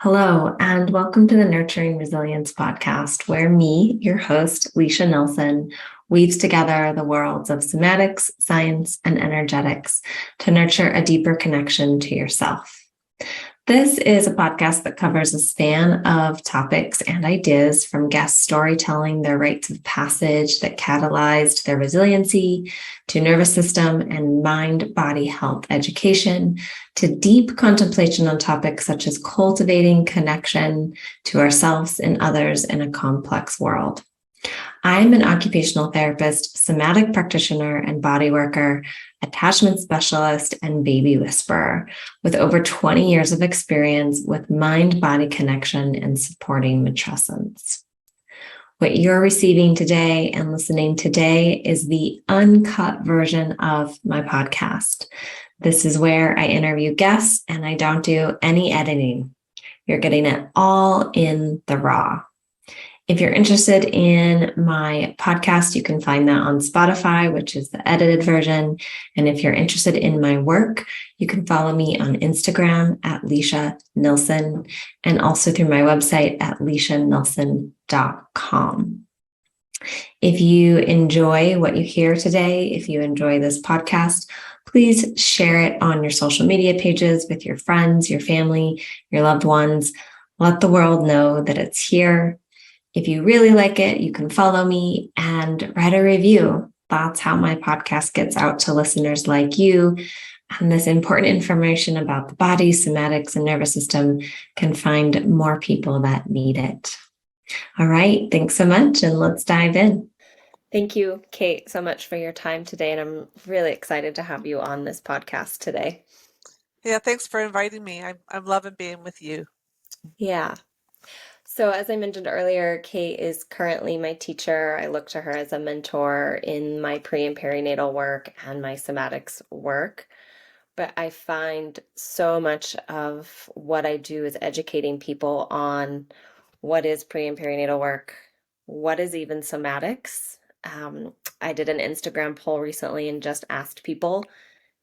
Hello, and welcome to the Nurturing Resilience podcast, where me, your host, Leisha Nelson, weaves together the worlds of somatics, science, and energetics to nurture a deeper connection to yourself. This is a podcast that covers a span of topics and ideas, from guest storytelling their rites of passage that catalyzed their resiliency, to nervous system and mind-body health education, to deep contemplation on topics such as cultivating connection to ourselves and others in a complex world. I'm an occupational therapist, somatic practitioner, and bodyworker, attachment specialist, and baby whisperer, with over 20 years of experience with mind-body connection and supporting matrescence. What you're receiving today and listening today is the uncut version of my podcast. This is where I interview guests and I don't do any editing. You're getting it all in the raw. If you're interested in my podcast, you can find that on Spotify, which is the edited version. And if you're interested in my work, you can follow me on Instagram at Leisha Nilsson and also through my website at leishanilsson.com. If you enjoy what you hear today, if you enjoy this podcast, please share it on your social media pages with your friends, your family, your loved ones. Let the world know that it's here. If you really like it, you can follow me and write a review. That's how my podcast gets out to listeners like you. And this important information about the body, somatics, and nervous system can find more people that need it. All right. Thanks so much. And let's dive in. Thank you, Kate, so much for your time today. And I'm really excited to have you on this podcast today. Yeah, thanks for inviting me. I'm loving being with you. Yeah. So as I mentioned earlier, Kate is currently my teacher. I look to her as a mentor in my pre and perinatal work and my somatics work. But I find so much of what I do is educating people on what is pre and perinatal work, what is even somatics. I did an Instagram poll recently and just asked people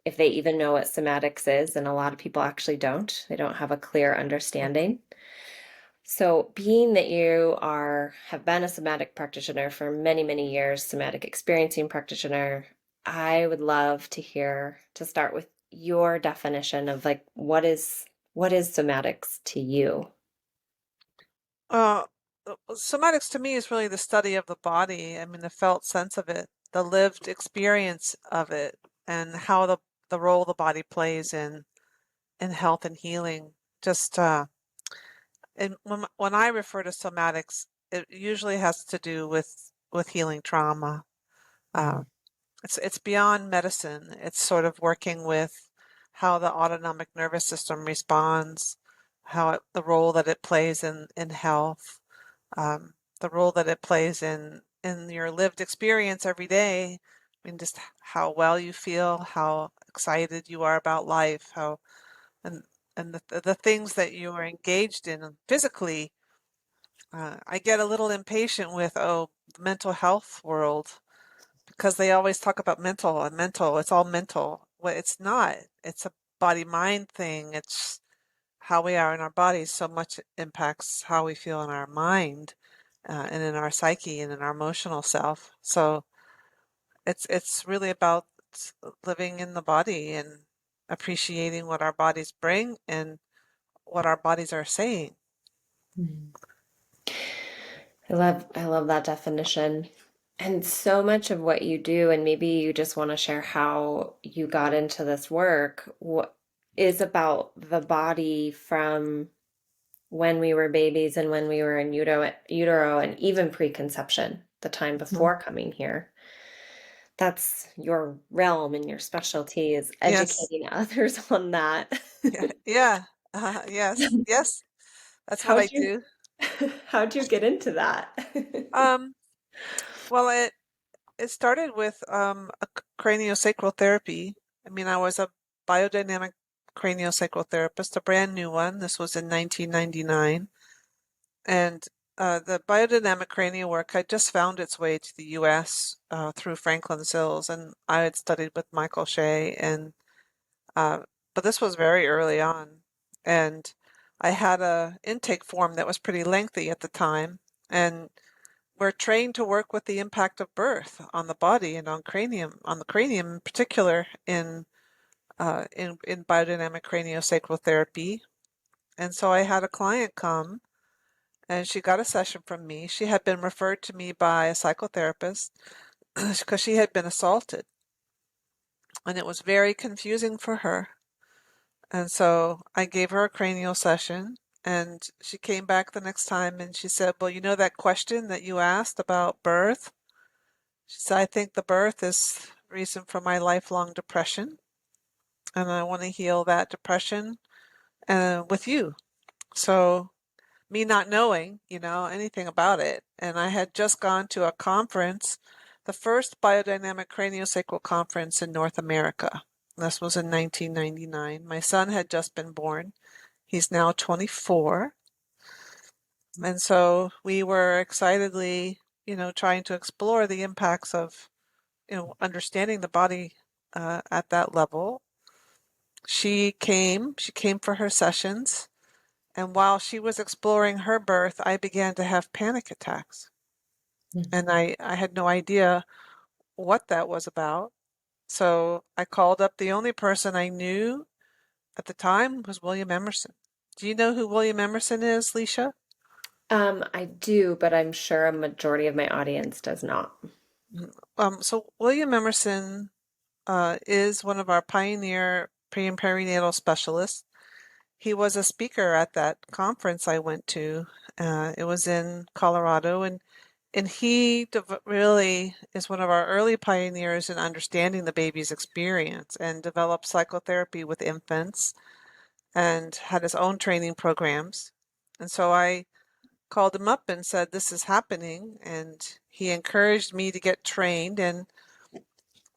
if they even know what somatics is, and a lot of people actually don't. They don't have a clear understanding. So, being that you have been a somatic practitioner for many, many years, somatic experiencing practitioner, I would love to start with your definition of like what is somatics to you? Uh, Somatics to me is really the study of the body. I mean, the felt sense of it, the lived experience of it, and how the role the body plays in health and healing. Just and when I refer to somatics, it usually has to do with healing trauma. Uh, it's beyond medicine. It's sort of working with how the autonomic nervous system responds, the role that it plays in health, the role that it plays in your lived experience every day. I mean, just how well you feel, how excited you are about life, how and and the things that you are engaged in physically. I get a little impatient with the mental health world, because they always talk about mental and mental. It's all mental. Well, it's not. It's a body mind thing. It's how we are in our bodies. So much impacts how we feel in our mind, and in our psyche and in our emotional self. So it's really about living in the body and appreciating what our bodies bring and what our bodies are saying. Mm. I love that definition. And so much of what you do, and maybe you just want to share how you got into this work, what is about the body from when we were babies and when we were in utero and even preconception, the time before coming here. That's your realm and your specialty is Yes. educating others on that. Yeah. Yeah. Yes. Yes. That's what I How'd you do. how'd you get into that? Um, well, it started with craniosacral therapy. I mean, I was a biodynamic craniosacral therapist, a brand new one. This was in 1999. And the biodynamic cranial work had just found its way to the US through Franklin Sills, and I had studied with Michael Shea, and but this was very early on. And I had a intake form that was pretty lengthy at the time, and we're trained to work with the impact of birth on the body and on the cranium in particular in biodynamic craniosacral therapy. And so I had a client come and she got a session from me. She had been referred to me by a psychotherapist because she had been assaulted, and it was very confusing for her. And so I gave her a cranial session, and she came back the next time and she said, "Well, you know that question that you asked about birth?" She said, "I think the birth is the reason for my lifelong depression, and I want to heal that depression with you." So me not knowing, anything about it. And I had just gone to a conference, the first biodynamic craniosacral conference in North America. This was in 1999. My son had just been born. He's now 24. And so we were excitedly, trying to explore the impacts of, understanding the body at that level. She came for her sessions. And while she was exploring her birth, I began to have panic attacks. And I had no idea what that was about. So I called up the only person I knew at the time was William Emerson. Do you know who William Emerson is, Leisha? I do, but I'm sure a majority of my audience does not. So William Emerson is one of our pioneer pre and perinatal specialists. He was a speaker at that conference I went to. It was in Colorado, and he really is one of our early pioneers in understanding the baby's experience and developed psychotherapy with infants and had his own training programs. And so I called him up and said, "This is happening." And he encouraged me to get trained. And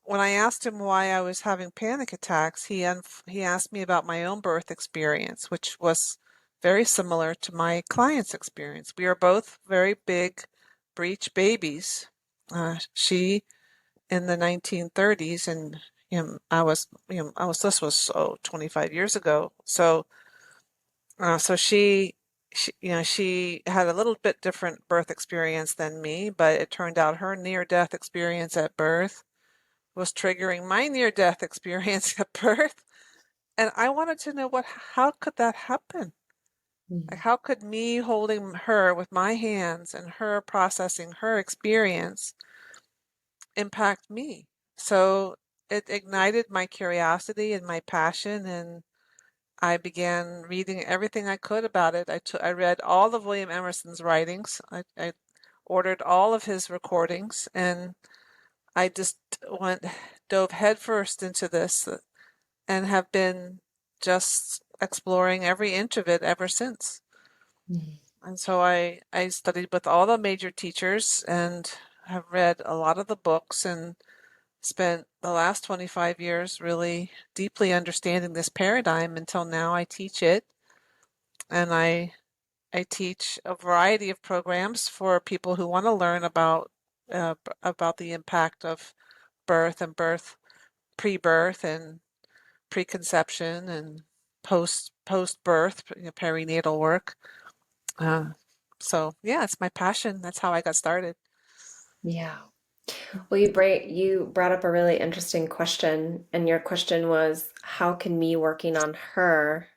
when I asked him why I was having panic attacks, he asked me about my own birth experience, which was very similar to my client's experience. We are both very big breech babies. She in the 1930s, and this was 25 years ago. So she had a little bit different birth experience than me, but it turned out her near-death experience at birth was triggering my near-death experience at birth. And I wanted to know how could that happen? Like, how could me holding her with my hands and her processing her experience impact me? So it ignited my curiosity and my passion, and I began reading everything I could about it. I read all of William Emerson's writings. I ordered all of his recordings, and I just dove headfirst into this and have been just exploring every inch of it ever since. And so I studied with all the major teachers and have read a lot of the books and spent the last 25 years really deeply understanding this paradigm until now I teach it. And I teach a variety of programs for people who want to learn about the impact of birth and pre-birth and preconception and post-birth, perinatal work. Uh, so yeah, it's my passion. That's how I got started. Yeah. Well, you brought up a really interesting question, and your question was, how can me working on her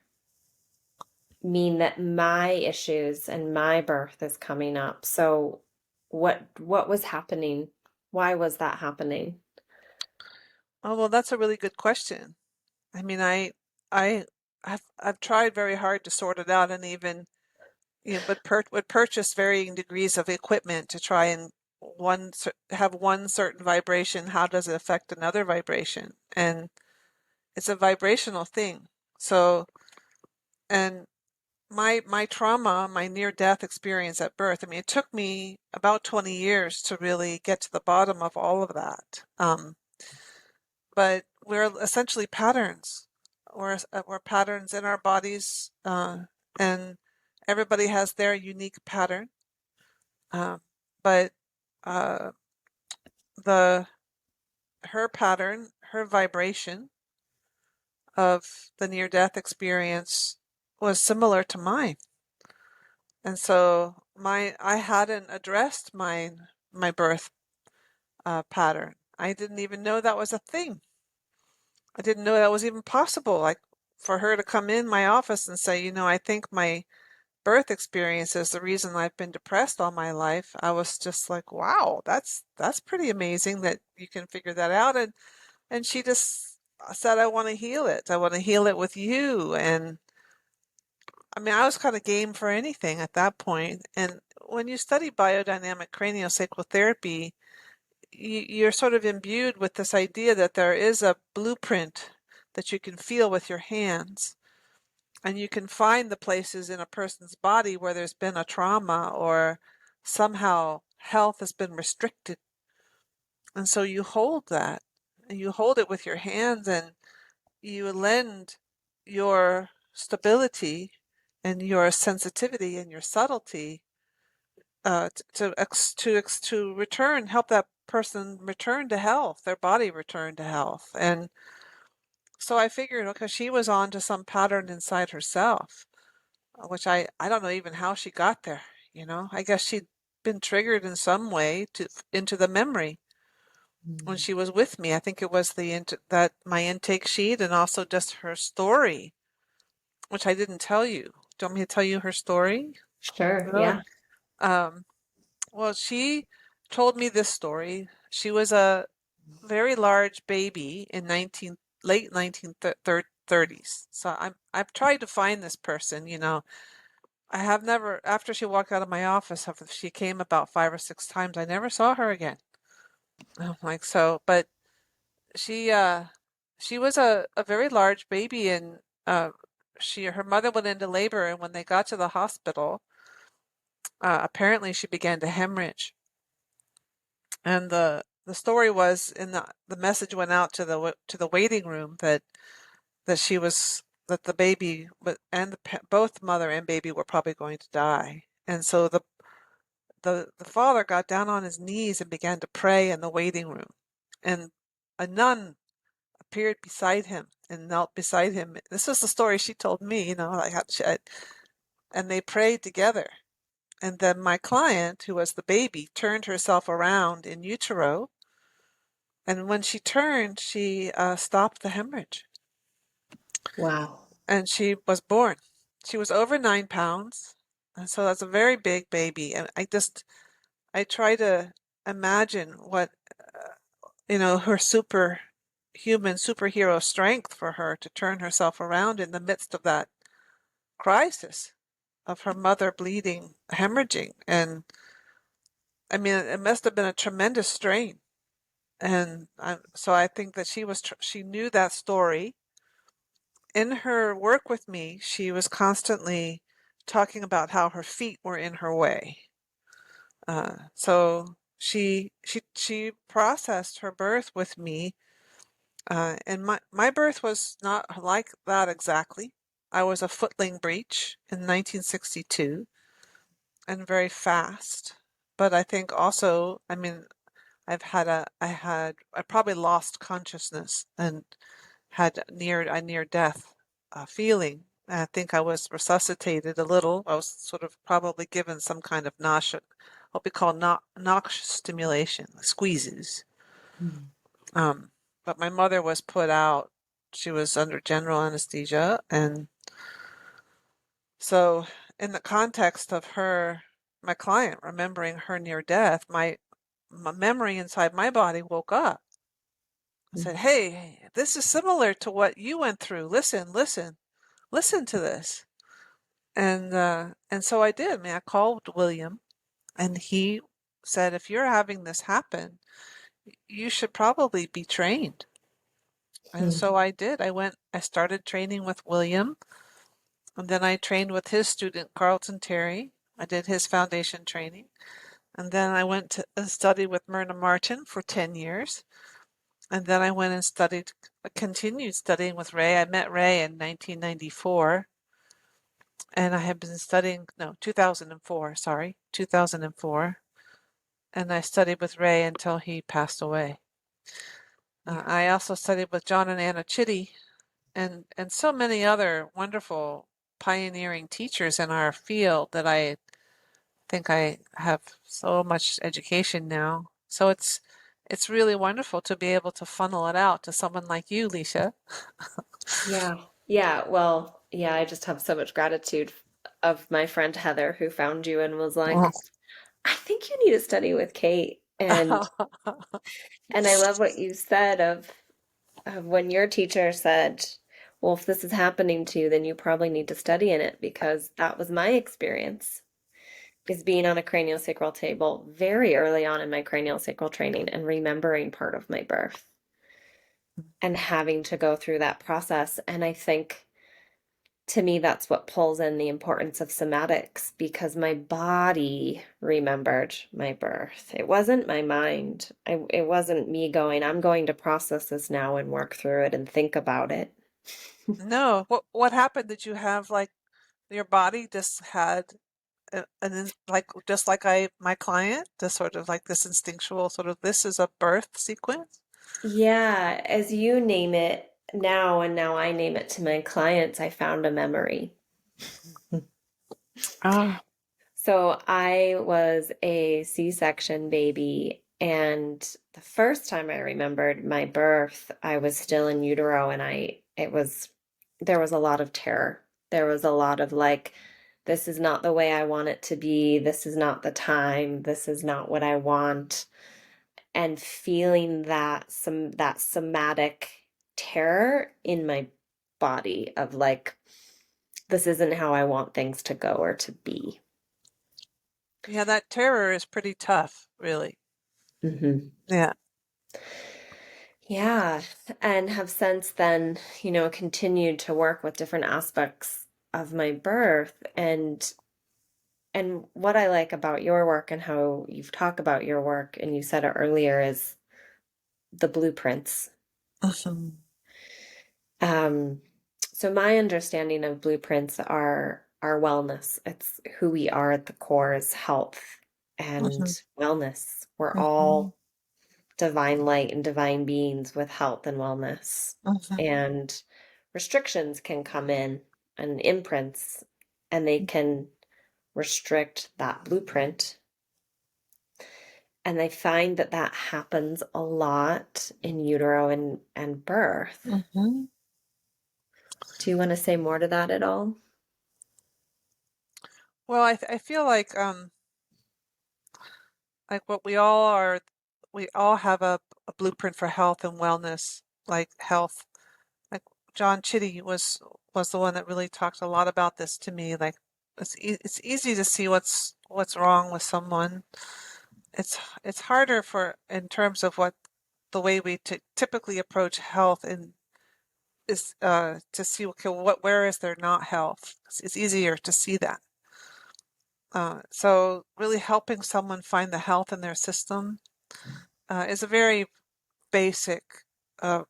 mean that my issues and my birth is coming up? So what was happening? Why was that happening? Oh, well, that's a really good question. I mean, I I've tried very hard to sort it out, and even would purchase varying degrees of equipment to try and have one certain vibration. How does it affect another vibration? And it's a vibrational thing. So, and my trauma, my near-death experience at birth, I mean, it took me about 20 years to really get to the bottom of all of that. But we're essentially patterns. We're patterns in our bodies, and everybody has their unique pattern. Um, but uh, the her pattern, her vibration of the near-death experience was similar to mine. And so I hadn't addressed my birth pattern. I didn't even know that was a thing. I didn't know that was even possible. Like for her to come in my office and say, I think my birth experience is the reason I've been depressed all my life. I was just like, wow, that's pretty amazing that you can figure that out. And she just said, I want to heal it. I want to heal it with you. And I mean, I was kind of game for anything at that point. And when you study biodynamic craniosacral therapy, you're sort of imbued with this idea that there is a blueprint that you can feel with your hands. And you can find the places in a person's body where there's been a trauma or somehow health has been restricted. And so you hold that and you hold it with your hands and you lend your stability and your sensitivity and your subtlety to return, help that person return to health, their body return to health. And so I figured, okay, she was on to some pattern inside herself, which I don't know even how she got there, I guess she'd been triggered in some way into the memory when she was with me. I think it was that my intake sheet and also just her story, which I didn't tell you. Do you want me to tell you her story? Sure. Really? Yeah. Um, well, she told me this story. She was a very large baby in late 1930s. So I've tried to find this person, I have never, after she walked out of my office, after she came about 5 or 6 times, I never saw her again. I'm like, so, but she, uh, she was a very large baby and, her mother went into labor and when they got to the hospital, apparently she began to hemorrhage. And the story was the message went out to the waiting room that she was, that the baby, and both mother and baby were probably going to die. And so the father got down on his knees and began to pray in the waiting room. And a nun appeared beside him and knelt beside him. This was the story she told me, like and they prayed together. And then my client, who was the baby, turned herself around in utero. And when she turned, she stopped the hemorrhage. Wow. And she was born. She was over 9 pounds. And so that's a very big baby. And I try to imagine what her superhero strength for her to turn herself around in the midst of that crisis of her mother bleeding, hemorrhaging. And I mean, it must have been a tremendous strain. And so I think that she knew that story. In her work with me, she was constantly talking about how her feet were in her way. So she processed her birth with me. And my birth was not like that exactly. I was a footling breech in 1962 and very fast. But I think also, I mean, I probably lost consciousness and had a near death feeling. And I think I was resuscitated a little. I was sort of probably given some kind of nausea, what we call noxious stimulation, squeezes. Mm. Um, but my mother was put out. She was under general anesthesia. And so, in the context of my client remembering her near death, my memory inside my body woke up. I said, hey, this is similar to what you went through. Listen, listen, listen to this. And so I did. I mean, I called William and he said, if you're having this happen, you should probably be trained. And Mm. so I did. I started training with William, and then I trained with his student, Carlton Terry. I did his foundation training. And then I went to study with Myrna Martin for 10 years. And then I went and continued studying with Ray. I met Ray in 1994. And I have been studying, no, 2004, sorry, 2004. And I studied with Ray until he passed away. Yeah. I also studied with John and Anna Chitty and so many other wonderful pioneering teachers in our field that I think I have so much education now. So it's really wonderful to be able to funnel it out to someone like you, Leisha. Yeah. Yeah. Well, yeah, I just have so much gratitude of my friend Heather who found you and was like, I think you need to study with Kate. And I love what you said of when your teacher said, well, if this is happening to you, then you probably need to study in it because that was my experience is being on a craniosacral table very early on in my craniosacral training and remembering part of my birth and having to go through that process. And I think to me, that's what pulls in the importance of somatics because my body remembered my birth. It wasn't my mind. It wasn't me going, I'm going to process this now and work through it and think about it. No, what happened? Did you have like your body just had like just like my client, this sort of like this instinctual sort of this is a birth sequence? Yeah, as you name it now, and now I name it to my clients, I found a memory. Ah. So I was a C-section baby, and the first time I remembered my birth, I was still in utero, and there was a lot of terror. There was a lot of like, this is not the way I want it to be. This is not the time. This is not what I want. And feeling that somatic terror in my body of like, this isn't how I want things to go or to be. Yeah, that terror is pretty tough, really. Hmm. Yeah. Yeah, and have since then, continued to work with different aspects of my birth and what I like about your work and how you've talked about your work and you said it earlier is the blueprints. Mhm. Um, so my understanding of blueprints are our wellness. It's who we are at the core is health and Mhm. wellness. We're Mhm. all divine light and divine beings with health and wellness. Mhm. And restrictions can come in and imprints, and they can restrict that blueprint. And I find that that happens a lot in utero and birth. Mhm. Do you want to say more to that at all? Well, I feel like what we all are, we all have a blueprint for health and wellness, like health. Like John Chitty was the one that really talked a lot about this to me. Like it's easy to see what's wrong with someone. It's harder for in terms of what the way we typically approach health and is to see okay where is there not health. It's easier to see that. So really helping someone find the health in their system is a very basic, uh,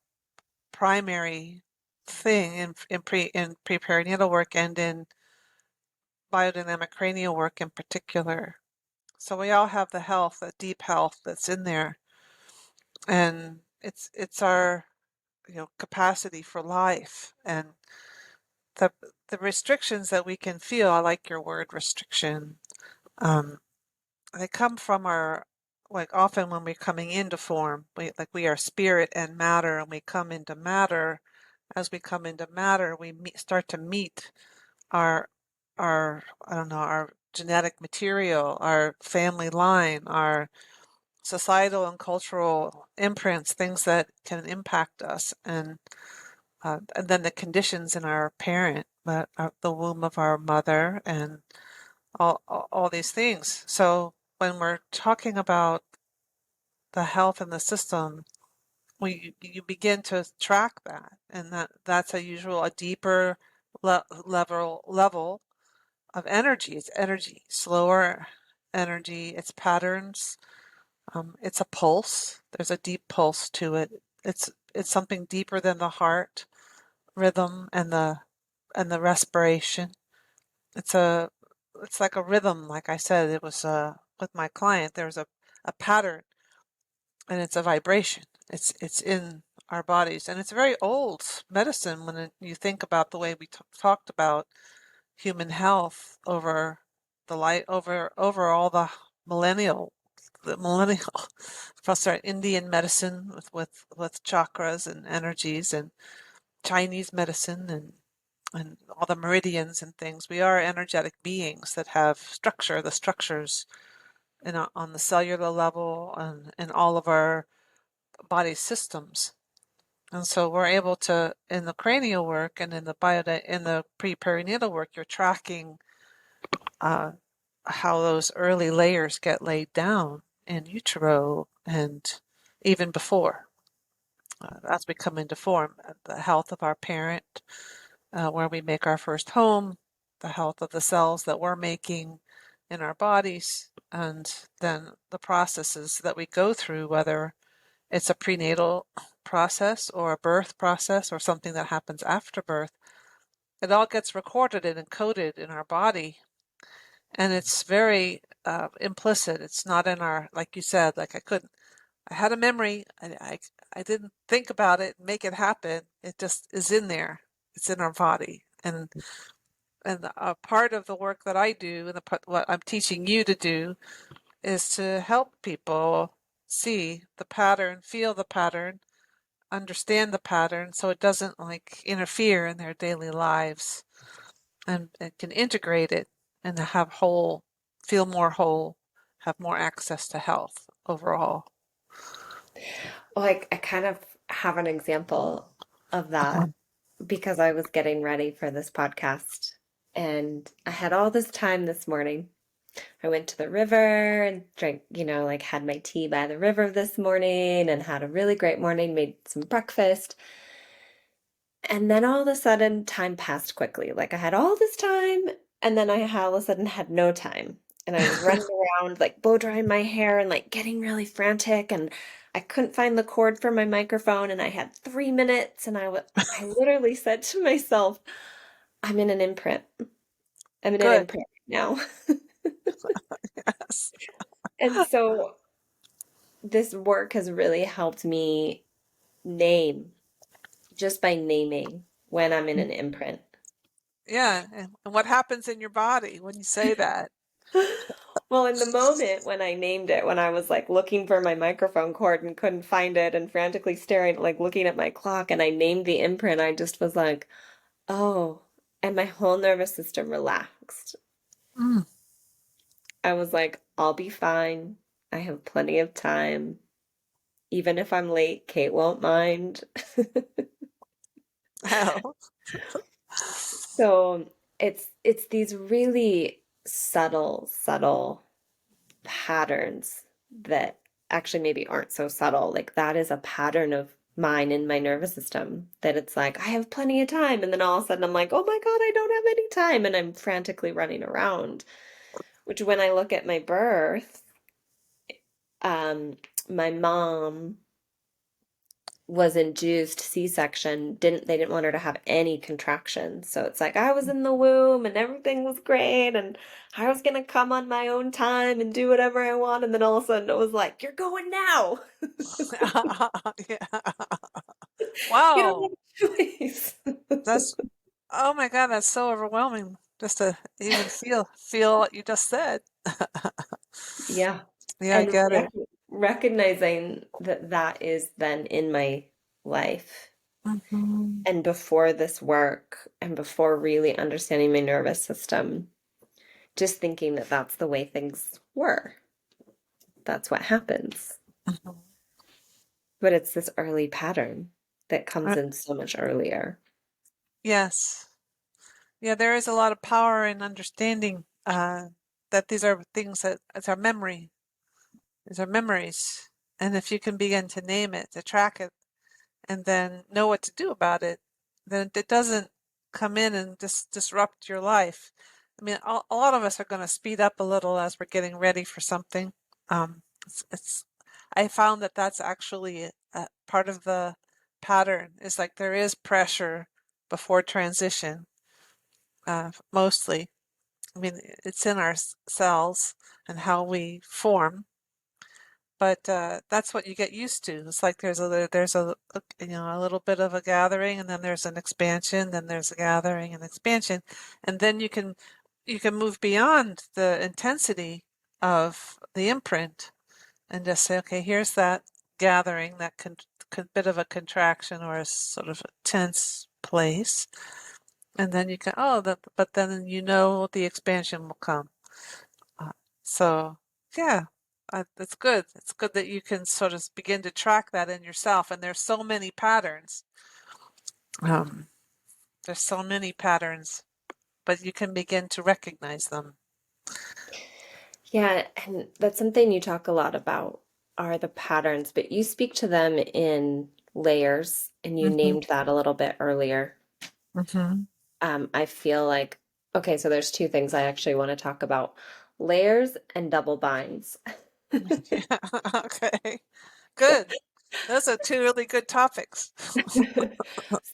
primary thing in pre-perinatal work and in biodynamic cranial work in particular. So we all have the health, the deep health that's in there, and it's our capacity for life and the the restrictions that we can feel. I like your word restriction. Um, they come from our like often when we're coming into form, we are spirit and matter, and we come into matter. As we come into matter, we start to meet our our I don't know our genetic material, our family line, our societal and cultural imprints, things that can impact us, and then the conditions in our parent, the womb of our mother, and all these things. So when we're talking about the health in the system, you begin to track that, and that's a deeper level of energy. It's energy, slower energy. It's patterns. It's a pulse. There's a deep pulse to it. It's something deeper than the heart rhythm and the respiration. It's a it's like a rhythm. Like I said, it was with my client. There's a pattern and it's a vibration. It's in our bodies, and it's very old medicine when you think about the way we talked about human health over over all the millennial plus our Indian medicine with chakras and energies, and Chinese medicine and all the meridians and things. We are energetic beings that have the structures on the cellular level and in all of our body systems. And so we're able to, in the cranial work and in the pre-perinatal work, you're tracking how those early layers get laid down in utero and even before, as we come into form, the health of our parent, where we make our first home, the health of the cells that we're making in our bodies, and then the processes that we go through, whether it's a prenatal process or a birth process or something that happens after birth. It all gets recorded and encoded in our body, and it's very implicit. It's not in our, like you said, like I had a memory, I didn't think about it, make it happen. It just is in there. It's in our body. And a part of the work that I do, and what I'm teaching you to do, is to help people see the pattern, feel the pattern, understand the pattern, so it doesn't like interfere in their daily lives, and can integrate it and feel more whole, have more access to health overall. Well, I kind of have an example of that Uh-huh. because I was getting ready for this podcast and I had all this time this morning. I went to the river and drank, like had my tea by the river this morning and had a really great morning, made some breakfast. And then all of a sudden, time passed quickly. Like I had all this time, and then I all of a sudden had no time. And I was running around, like blow drying my hair and like getting really frantic. And I couldn't find the cord for my microphone. And I had 3 minutes. And I literally said to myself, I'm in an imprint. I'm in an Good. imprint now. Yes. And so this work has really helped me name just by naming when I'm in an imprint. Yeah. And what happens in your body when you say that? Well, in the moment when I named it, when I was like looking for my microphone cord and couldn't find it and frantically staring, like looking at my clock, and I named the imprint, I just was like, oh, and my whole nervous system relaxed. Mm. I was like, I'll be fine. I have plenty of time. Even if I'm late, Kate won't mind. Hell. So it's these really subtle patterns that actually maybe aren't so subtle. Like that is a pattern of mine in my nervous system that it's like I have plenty of time, and then all of a sudden I'm like, oh my God, I don't have any time, and I'm frantically running around. Which when I look at my birth, um, my mom was induced C-section. They didn't want her to have any contractions. So it's like I was in the womb and everything was great and I was gonna come on my own time and do whatever I want, and then all of a sudden it was like, you're going now. Yeah. You don't Wow. have a choice. That's, oh my God, that's so overwhelming just to even feel what you just said. Yeah. Yeah, I And get it. recognizing that that is then in my life. Mhm. And before this work and before really understanding my nervous system, just thinking that that's the way things were. That's what happens. Mhm. But it's this early pattern that comes Uh, in so much earlier. yes. Yeah, there is a lot of power in understanding that these are things that it's our memory. These are memories. And if you can begin to name it, to track it, and then know what to do about it, then it doesn't come in and disrupt your life. I mean, a lot of us are going to speed up a little as we're getting ready for something. It's I found that that's actually a part of the pattern. Is like there is pressure before transition, mostly. I mean, it's in our cells and how we form. but that's what you get used to. It's like a little bit of a gathering, and then there's an expansion, then there's a gathering and expansion, and then you can move beyond the intensity of the imprint and just say, okay, here's that gathering, that bit of a contraction or a sort of a tense place, and then you can, but then the expansion will come. Uh, so, yeah, it's good. It's good that you can sort of begin to track that in yourself. And there's so many patterns. Um, there's so many patterns, but you can begin to recognize them. Yeah, and that's something you talk a lot about are the patterns, but you speak to them in layers, and you Hmm. named that a little bit earlier. Hmm. I feel like, okay, so there's two things I actually want to talk about, layers and double binds. Yeah, okay, good. Those are two really good topics.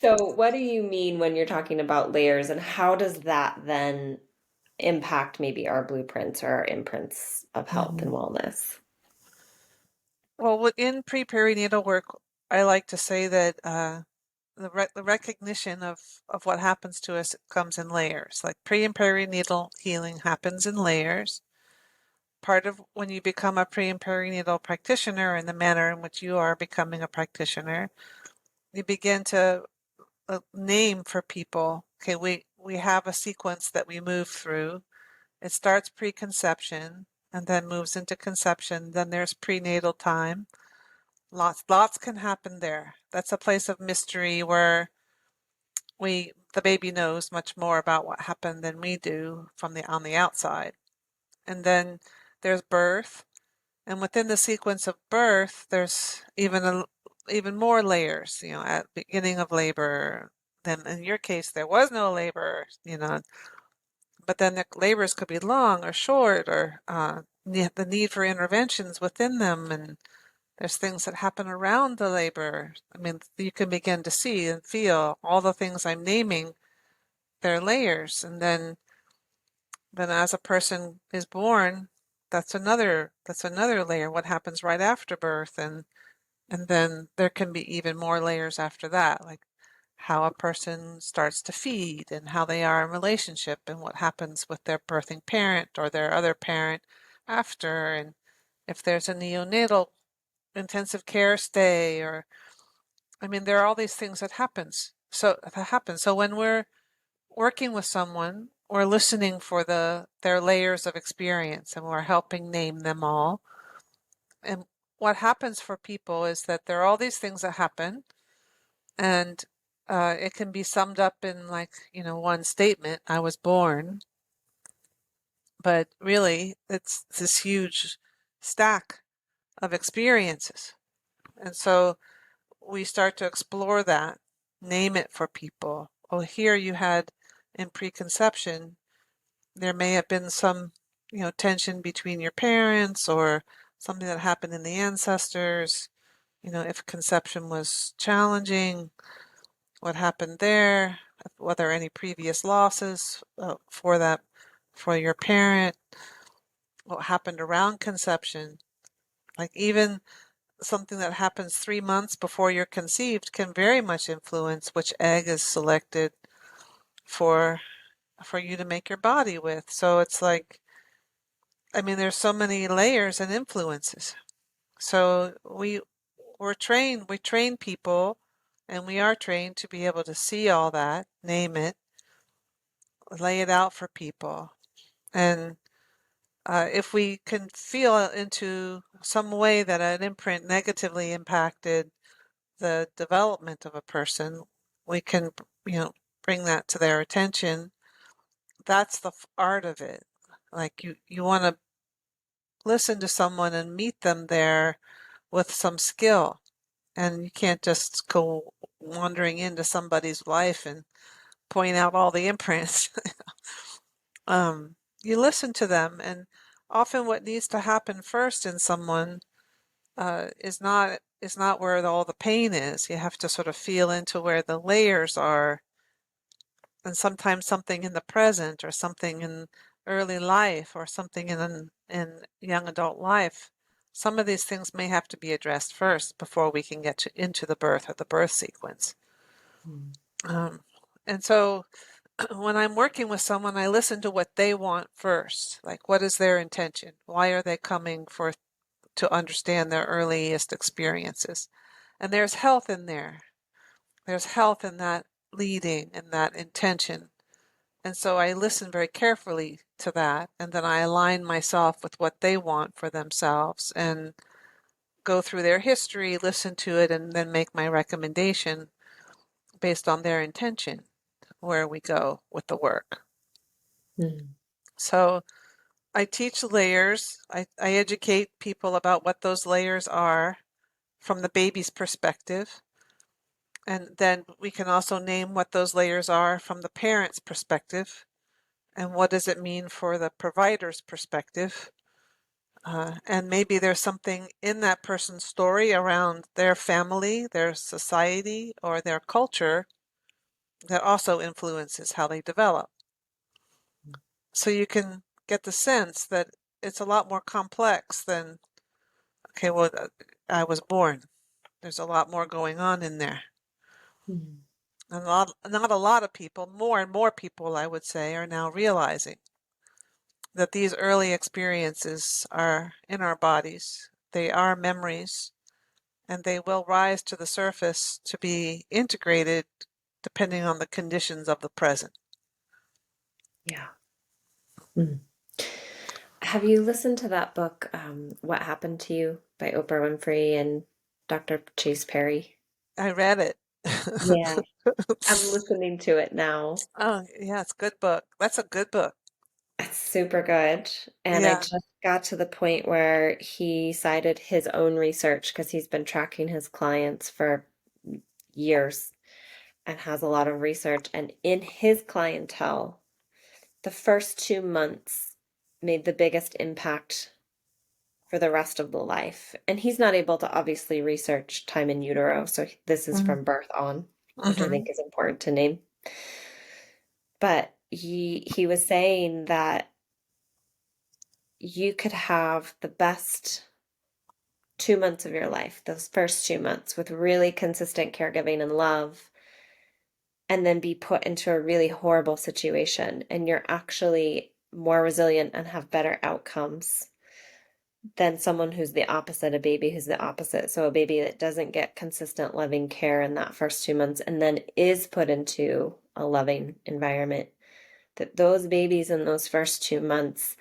So, what do you mean when you're talking about layers, and how does that then impact maybe our blueprints or our imprints of health and Mhm. wellness? Well, within pre-perinatal work, I like to say that the recognition of what happens to us comes in layers. Like pre and perinatal healing happens in layers. Part of when you become a pre and perinatal practitioner, in the manner in which you are becoming a practitioner, you begin to name for people. Okay, we have a sequence that we move through. It starts preconception and then moves into conception. Then there's prenatal time. Lots can happen there. That's a place of mystery where the baby knows much more about what happened than we do on the outside. And then there's birth, and within the sequence of birth, there's even more layers. At the beginning of labor, then in your case there was no labor. But then the labors could be long or short, or the need for interventions within them, and there's things that happen around the labor. I mean, you can begin to see and feel all the things I'm naming. They're layers, and then as a person is born, that's another layer. What happens right after birth, and then there can be even more layers after that, like how a person starts to feed and how they are in relationship and what happens with their birthing parent or their other parent after, and if there's a neonatal intensive care stay, or I mean, there are all these things that happen. So when we're working with someone, we're listening for their layers of experience, and we're helping name them all. And what happens for people is that there are all these things that happen, and it can be summed up in, like, one statement: I was born. But really, it's this huge stack of experiences. And so we start to explore that, name it for people. Oh, here you had in preconception, there may have been some, tension between your parents, or something that happened in the ancestors. If conception was challenging, what happened there? Whether any previous losses for your parent, what happened around conception. Like, even something that happens 3 months before you're conceived can very much influence which egg is selected for you to make your body with. So it's like, I mean, there's so many layers and influences. So we train people, and we are trained to be able to see all that, name it, lay it out for people. And if we can feel into some way that an imprint negatively impacted the development of a person, we can, bring that to their attention. That's the art of it. Like, you want to listen to someone and meet them there with some skill. And you can't just go wandering into somebody's life and point out all the imprints. um, you listen to them, and often what needs to happen first in someone is not where all the pain is. You have to sort of feel into where the layers are, and sometimes something in the present, or something in early life, or something in young adult life some of these things may have to be addressed first before we can get into the birth or the birth sequence. Um, and so when I'm working with someone, I listen to what they want first. Like, what is their intention? Why are they coming to understand their earliest experiences? And there's health in there. There's health in that leading and that intention. And so I listen very carefully to that, and then I align myself with what they want for themselves and go through their history, listen to it, and then make my recommendation based on their intention where we go with the work. So I teach layers. I educate people about what those layers are from the baby's perspective. And then we can also name what those layers are from the parent's perspective. And what does it mean for the provider's perspective? And maybe there's something in that person's story around their family, their society, or their culture that also influences how they develop. So you can get the sense that it's a lot more complex than, okay, well, I was born. There's a lot more going on in there. And not a lot of people, more and more people, I would say, are now realizing that these early experiences are in our bodies. They are memories, and they will rise to the surface to be integrated depending on the conditions of the present. Yeah. Have you listened to that book, What Happened to You by Oprah Winfrey and Dr. Chase Perry? I read it. Yeah. I'm listening to it now. Oh, yeah, it's a good book. That's a good book. It's super good. And I Yeah. just got to the point where he cited his own research because he's been tracking his clients for years and has a lot of research. And in his clientele, the first 2 months made the biggest impact for the rest of the life. And he's not able to obviously research time in utero. So this is Mm-hmm. from birth on, which I Mm-hmm. think is important to name. But he was saying that you could have the best 2 months of your life, those first 2 months, with really consistent caregiving and love, and then be put into a really horrible situation. And you're actually more resilient and have better outcomes than someone who's the opposite, a baby who's the opposite. So a baby that doesn't get consistent loving care in that first 2 months and then is put into a loving environment. That those babies in those first 2 months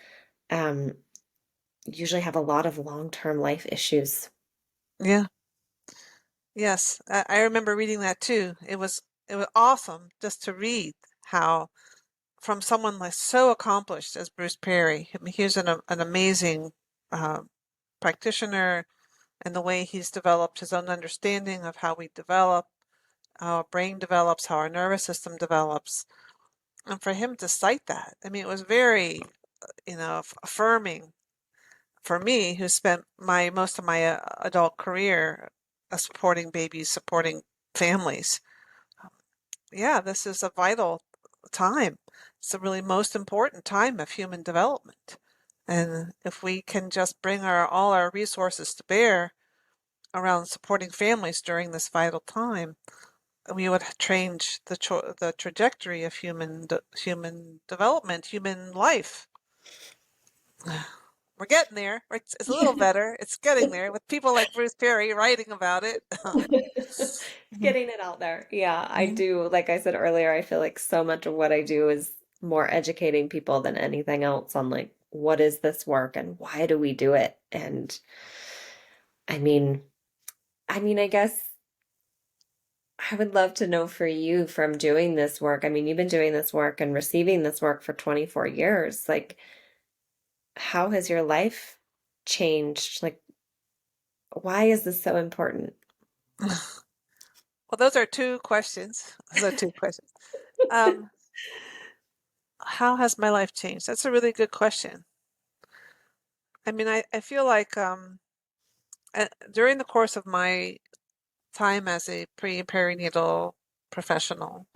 usually have a lot of long-term life issues. Yeah. Yes. I remember reading that too. It was awesome just to read how from someone like so accomplished as Bruce Perry. I mean, he's an amazing practitioner, and the way he's developed his own understanding of how we develop, how our brain develops, how our nervous system develops. And for him to cite that, I mean, it was very, affirming for me, who spent most of my adult career supporting babies, supporting families. Yeah, this is a vital time. It's the really most important time of human development. And if we can just bring all our resources to bear around supporting families during this vital time, we would change the trajectory of human development, human life. We're getting there. It's a little better. It's getting there with people like Bruce Perry writing about it. Getting it out there. Yeah, I Mhm. do. Like I said earlier, I feel like so much of what I do is more educating people than anything else on like what is this work and why do we do it? And I mean, I guess I would love to know for you from doing this work. I mean, you've been doing this work and receiving this work for 24 years. Like, how has your life changed? Like, why is this so important? Well, those are two questions. Those are two questions. Um, how has my life changed? That's a really good question. I mean, I feel like during the course of my time as a pre and perinatal professional,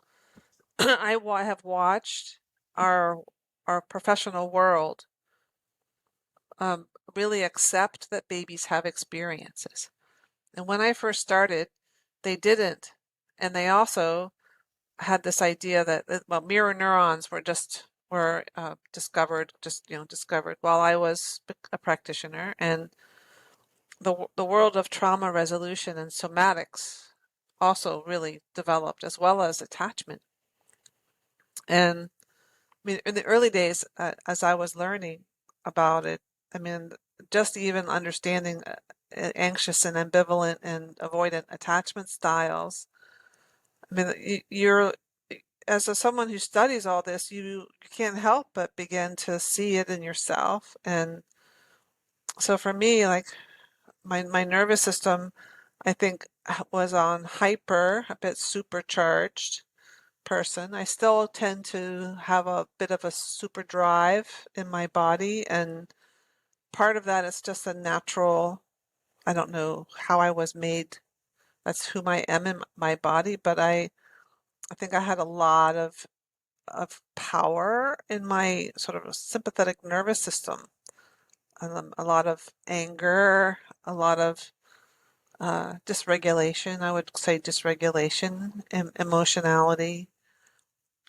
have watched our our professional world um, really accept that babies have experiences. And when I first started, they didn't. And they also had this idea that, well, mirror neurons were discovered while I was a practitioner, and the world of trauma resolution and somatics also really developed, as well as attachment. And I mean, in the early days, as I was learning about it, I mean, just even understanding anxious and ambivalent and avoidant attachment styles. I mean, you're as someone who studies all this, you can't help but begin to see it in yourself. And so for me, like my nervous system, I think was on hyper, a bit supercharged person. I still tend to have a bit of a super drive in my body, and part of that is just a natural, I don't know how I was made. That's whom I am in my body, but I think I had a lot of power in my sort of sympathetic nervous system, a lot of anger, a lot of dysregulation. I would say dysregulation, emotionality,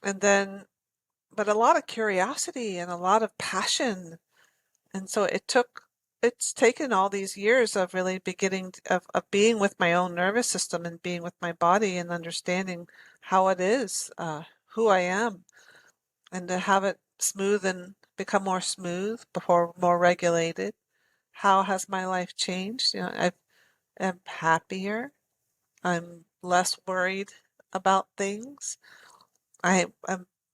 and then, but a lot of curiosity and a lot of passion. And so it's taken all these years of really beginning of being with my own nervous system and being with my body and understanding how it is, who I am, and to have it smooth and become more smooth before more regulated. How has my life changed? I'm happier. I'm less worried about things. I'm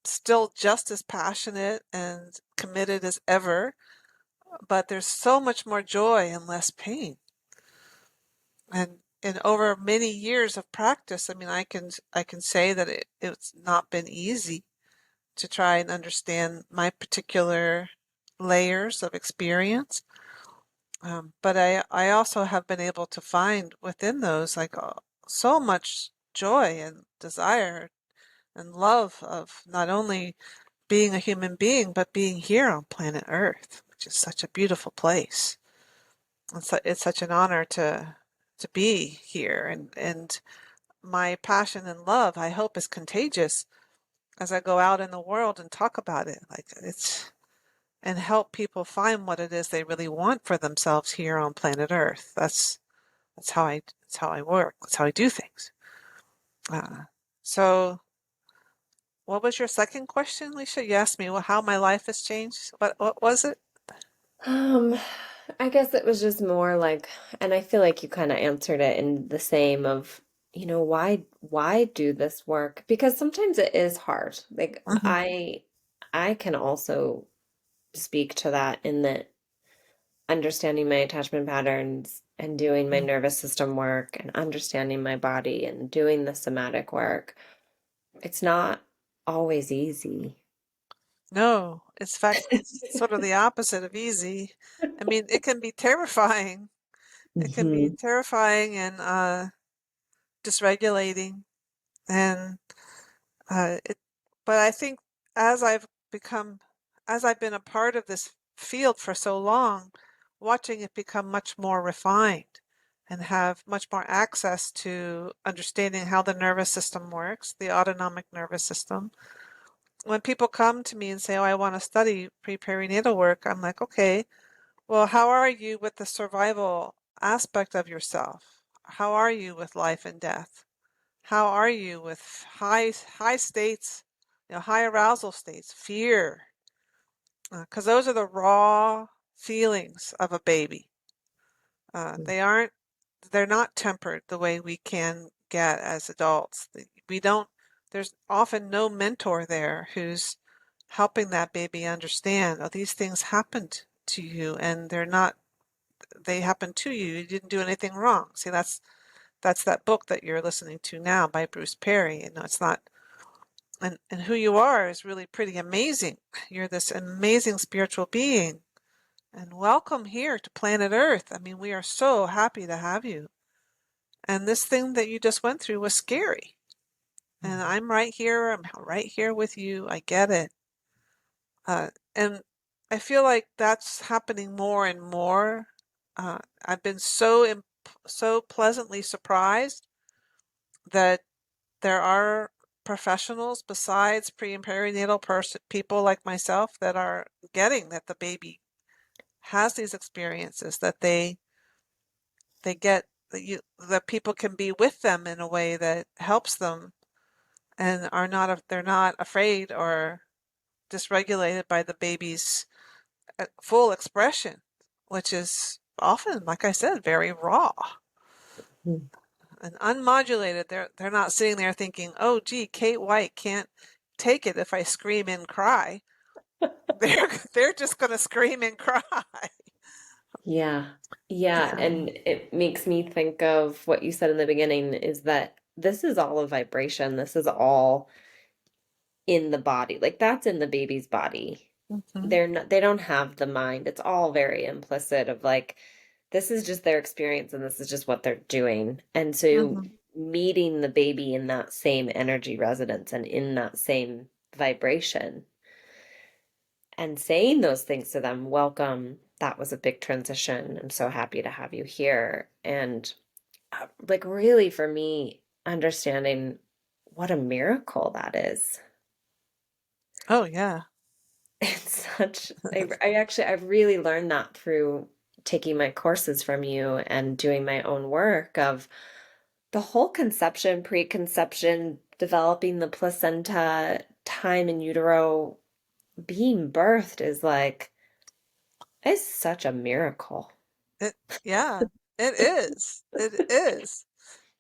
still just as passionate and committed as ever, but there's so much more joy and less pain. And over many years of practice, I mean, I can say that it's not been easy to try and understand my particular layers of experience. But I also have been able to find within those like so much joy and desire and love of not only being a human being, but being here on planet Earth, which is such a beautiful place. It's such an honor to be here, and my passion and love, I hope, is contagious as I go out in the world and talk about it. Like it's and help people find what it is they really want for themselves here on planet Earth. That's how I work. That's how I do things. Uh, so, what was your second question, Alicia? You asked me how my life has changed. What was it? Um, I guess it was just more like, and I feel like you kind of answered it in the same of, why do this work? Because sometimes it is hard. Like Hmm. I can also speak to that in that understanding my attachment patterns and doing my nervous system work and understanding my body and doing the somatic work. It's not always easy. No, it's fact sort of the opposite of easy. I mean, it can be terrifying. It can be Hmm. terrifying and dysregulating, and it. But I think as I've become, as I've been a part of this field for so long, watching it become much more refined and have much more access to understanding how the nervous system works, the autonomic nervous system. When people come to me and say, "Oh, I want to study pre-perinatal work," I'm like, "Okay, well, how are you with the survival aspect of yourself? How are you with life and death? How are you with high states, high arousal states, fear? Because those are the raw feelings of a baby. They aren't, they're not tempered the way we can get as adults. We don't, there's often no mentor there who's helping that baby understand, oh, these things happened to you and they're not, they happened to you. You didn't do anything wrong. See, that's that book that you're listening to now by Bruce Perry. It's not, and who you are is really pretty amazing. You're this amazing spiritual being, and welcome here to planet Earth. I mean, we are so happy to have you. And this thing that you just went through was scary. And I'm right here. I'm right here with you. I get it. Uh, and I feel like that's happening more and more. I've been so pleasantly surprised that there are professionals besides pre and perinatal people like myself that are getting that the baby has these experiences, that they get that people can be with them in a way that helps them and they're not afraid or dysregulated by the baby's full expression, which is often, like I said, very raw Mm. and unmodulated. They're not sitting there thinking, "Oh, gee, Kate White can't take it if I scream and cry." They're just going to scream and cry. Yeah. Yeah. Yeah. And it makes me think of what you said in the beginning is that this is all a vibration. This is all in the body. Like that's in the baby's body. Hmm. They don't have the mind. It's all very implicit of like, this is just their experience and this is just what they're doing. And so Hmm. meeting the baby in that same energy resonance and in that same vibration and saying those things to them, welcome. That was a big transition. I'm so happy to have you here. And like, really, for me, understanding what a miracle that is. Oh, yeah. It's such, I've really learned that through taking my courses from you and doing my own work of the whole conception, preconception, developing the placenta, time in utero, being birthed is like, it's such a miracle. It, yeah, it is. It is.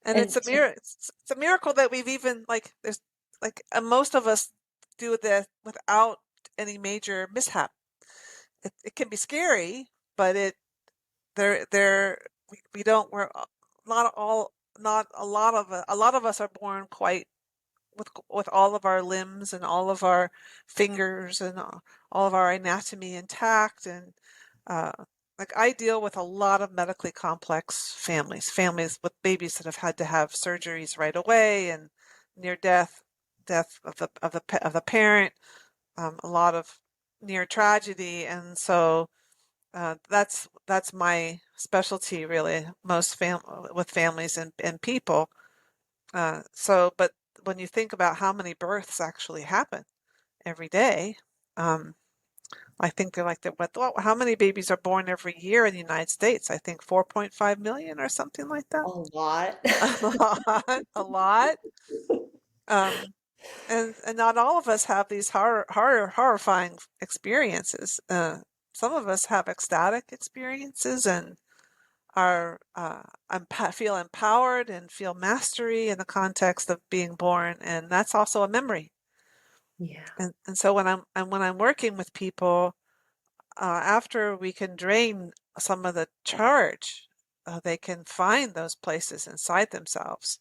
And And it's a it's a miracle that we've even like there's like most of us do this without any major mishap. It can be scary, but there we don't we're not all not a lot of us are born quite with all of our limbs and all of our fingers and all of our anatomy intact and uh, like I deal with a lot of medically complex families with babies that have had to have surgeries right away and near death of the parent, a lot of near tragedy, and so that's my specialty really, most with families and people. But when you think about how many births actually happen every day, um, I think they're like how many babies are born every year in the United States? I think 4.5 million or something like that. a lot. A lot, a lot. Um, and not all of us have these horrifying experiences. Some of us have ecstatic experiences and are feel empowered and feel mastery in the context of being born, and that's also a memory. Yeah. And so when I'm working with people, after we can drain some of the charge, they can find those places inside themselves.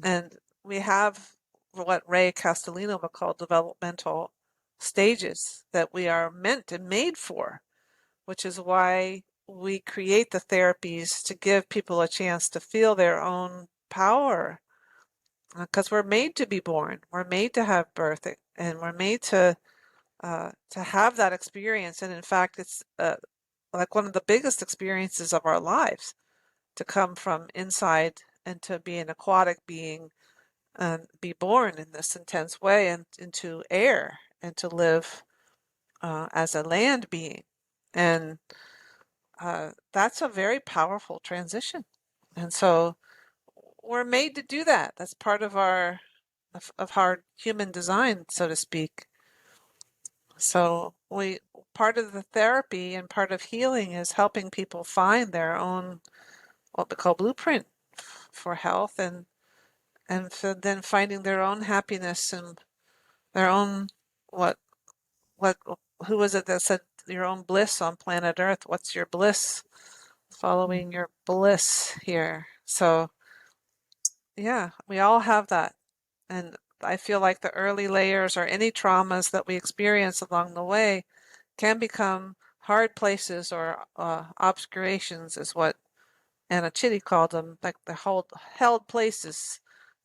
And we have what Ray Castellino would call developmental stages that we are meant and made for, which is why we create the therapies to give people a chance to feel their own power. Because we're made to be born, we're made to have birth, and we're made to have that experience. And in fact, it's like one of the biggest experiences of our lives to come from inside and to be an aquatic being and be born in this intense way and into air and to live as a land being. And that's a very powerful transition. And so we're made to do that. That's part of our human design, so to speak. So we part of the therapy and part of healing is helping people find their own what we call blueprint for health and for then finding their own happiness and their own what what who was it that said your own bliss on planet Earth? What's your bliss? Following your bliss here. So yeah, we all have that. And I feel like the early layers or any traumas that we experience along the way can become hard places or obscurations, is what Anna Chitty called them, like the held places,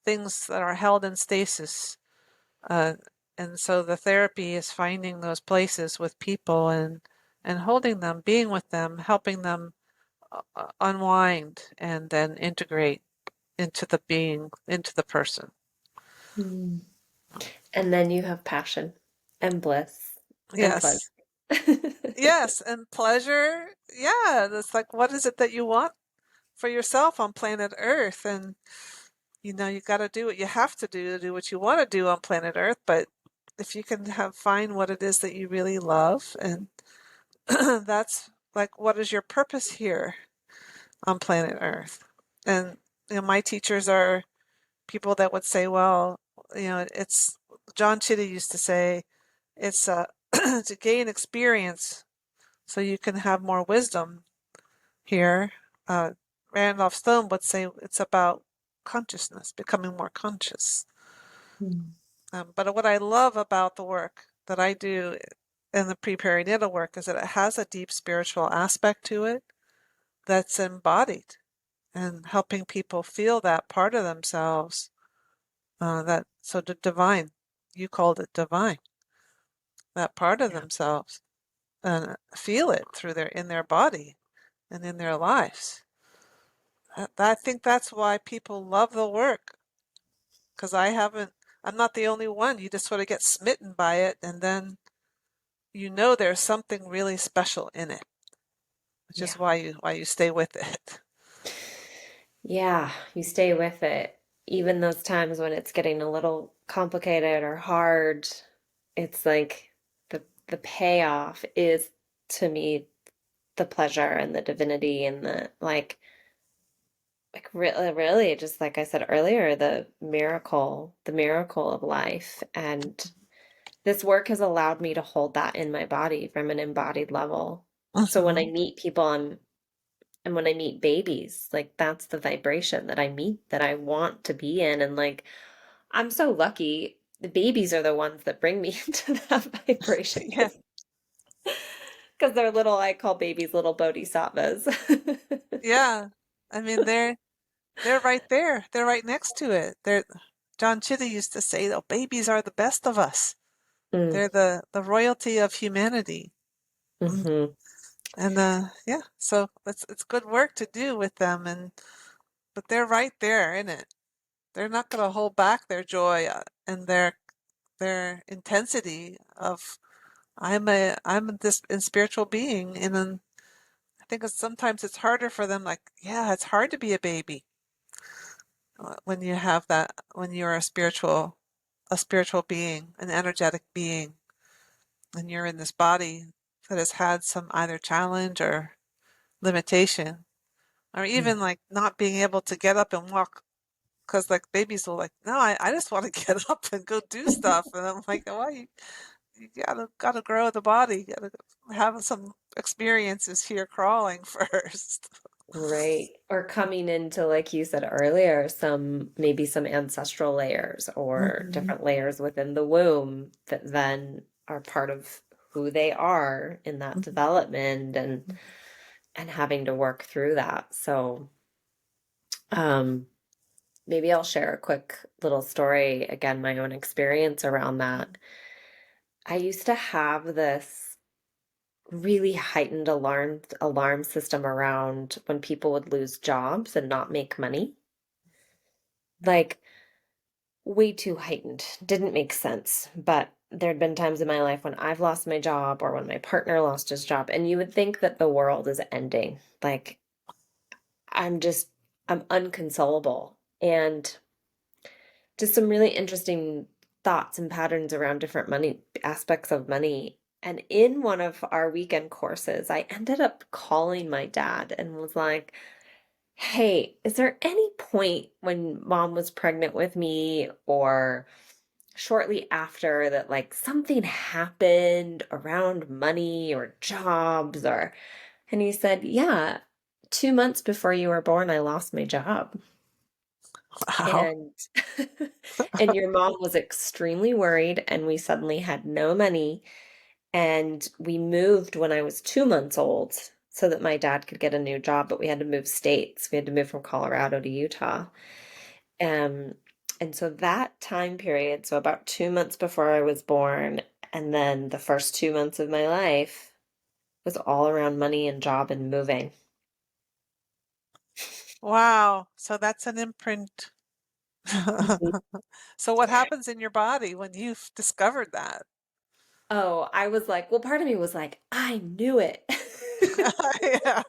things that are held in stasis. Uh, And so the therapy is finding those places with people and holding them, being with them, helping them unwind and then integrate into the being, into the person. Mm. And then you have passion and bliss and pleasure. Yes. Yes, and pleasure. Yeah, it's like, what is it that you want for yourself on planet Earth? And you got to do what you have to do what you want to do on planet Earth. But if you can find what it is that you really love, and that's like, what is your purpose here on planet Earth? And my teachers are people that would say, well, it's John Chitty used to say, it's to gain experience so you can have more wisdom here. Uh, Randolph Stone would say it's about consciousness, becoming more conscious. Mm. But what I love about the work that I do in the pre-perinatal work is that it has a deep spiritual aspect to it that's embodied and helping people feel that part of themselves. The divine, you called it divine, that part of Yeah. themselves, and feel it in their body and in their lives. I think that's why people love the work, because I'm not the only one. You just sort of get smitten by it, and then there's something really special in it, which is Yeah. why you stay with it. Yeah, you stay with it. Even those times when it's getting a little complicated or hard, it's like the payoff is to me the pleasure and the divinity and the like really just like I said earlier, the miracle of life. And this work has allowed me to hold that in my body from an embodied level. So when I Hmm. meet people and when I meet babies, like that's the vibration that I meet that I want to be in. And like, I'm so lucky. The babies are the ones that bring me into that vibration Yeah, because they're little, I call babies little bodhisattvas. yeah. I mean, they're right there. They're right next to it. John Chitty used to say, "Oh, babies are the best of us. Mm, They're the royalty of humanity." Mm. hmm. And yeah, so it's good work to do with them, but they're right there in it. They're not going to hold back their joy and their intensity of I'm this spiritual being, and then I think sometimes it's harder for them. Like, yeah, it's hard to be a baby when you have that when you're a spiritual being, an energetic being, and you're in this body that has had some either challenge or limitation, or Mm. even like not being able to get up and walk. Because like babies will like, no, I just want to get up and go do stuff, and I'm like, why you gotta grow the body, you gotta have some experiences here crawling first. Right. Or coming into, like you said earlier, maybe some ancestral layers or Hmm. different layers within the womb that then are part of who they are in that development and having to work through that. So, um, maybe I'll share a quick little story, again, my own experience around that. I used to have this really heightened alarm system around when people would lose jobs and not make money. Like way too heightened. Didn't make sense. But there'd been times in my life when I've lost my job or when my partner lost his job, and you would think that the world is ending. Like I'm just I'm unconsolable. And just some really interesting thoughts and patterns around different money aspects of money. And in one of our weekend courses, I ended up calling my dad and was like, "Hey, is there any point when mom was pregnant with me or shortly after that, like something happened around money or jobs or," and he said, "Yeah, 2 months before you were born, I lost my job." Wow. And and your mom was extremely worried, and we suddenly had no money. And we moved when I was 2 months old so that my dad could get a new job, but we had to move states. We had to move from Colorado to Utah. Um, And so that time period, so about 2 months before I was born, and then the first 2 months of my life was all around money and job and moving. Wow. So that's an imprint. Mhm. So what happens in your body when you've discovered that? Oh, I was like, well, part of me was like, I knew it. Yeah.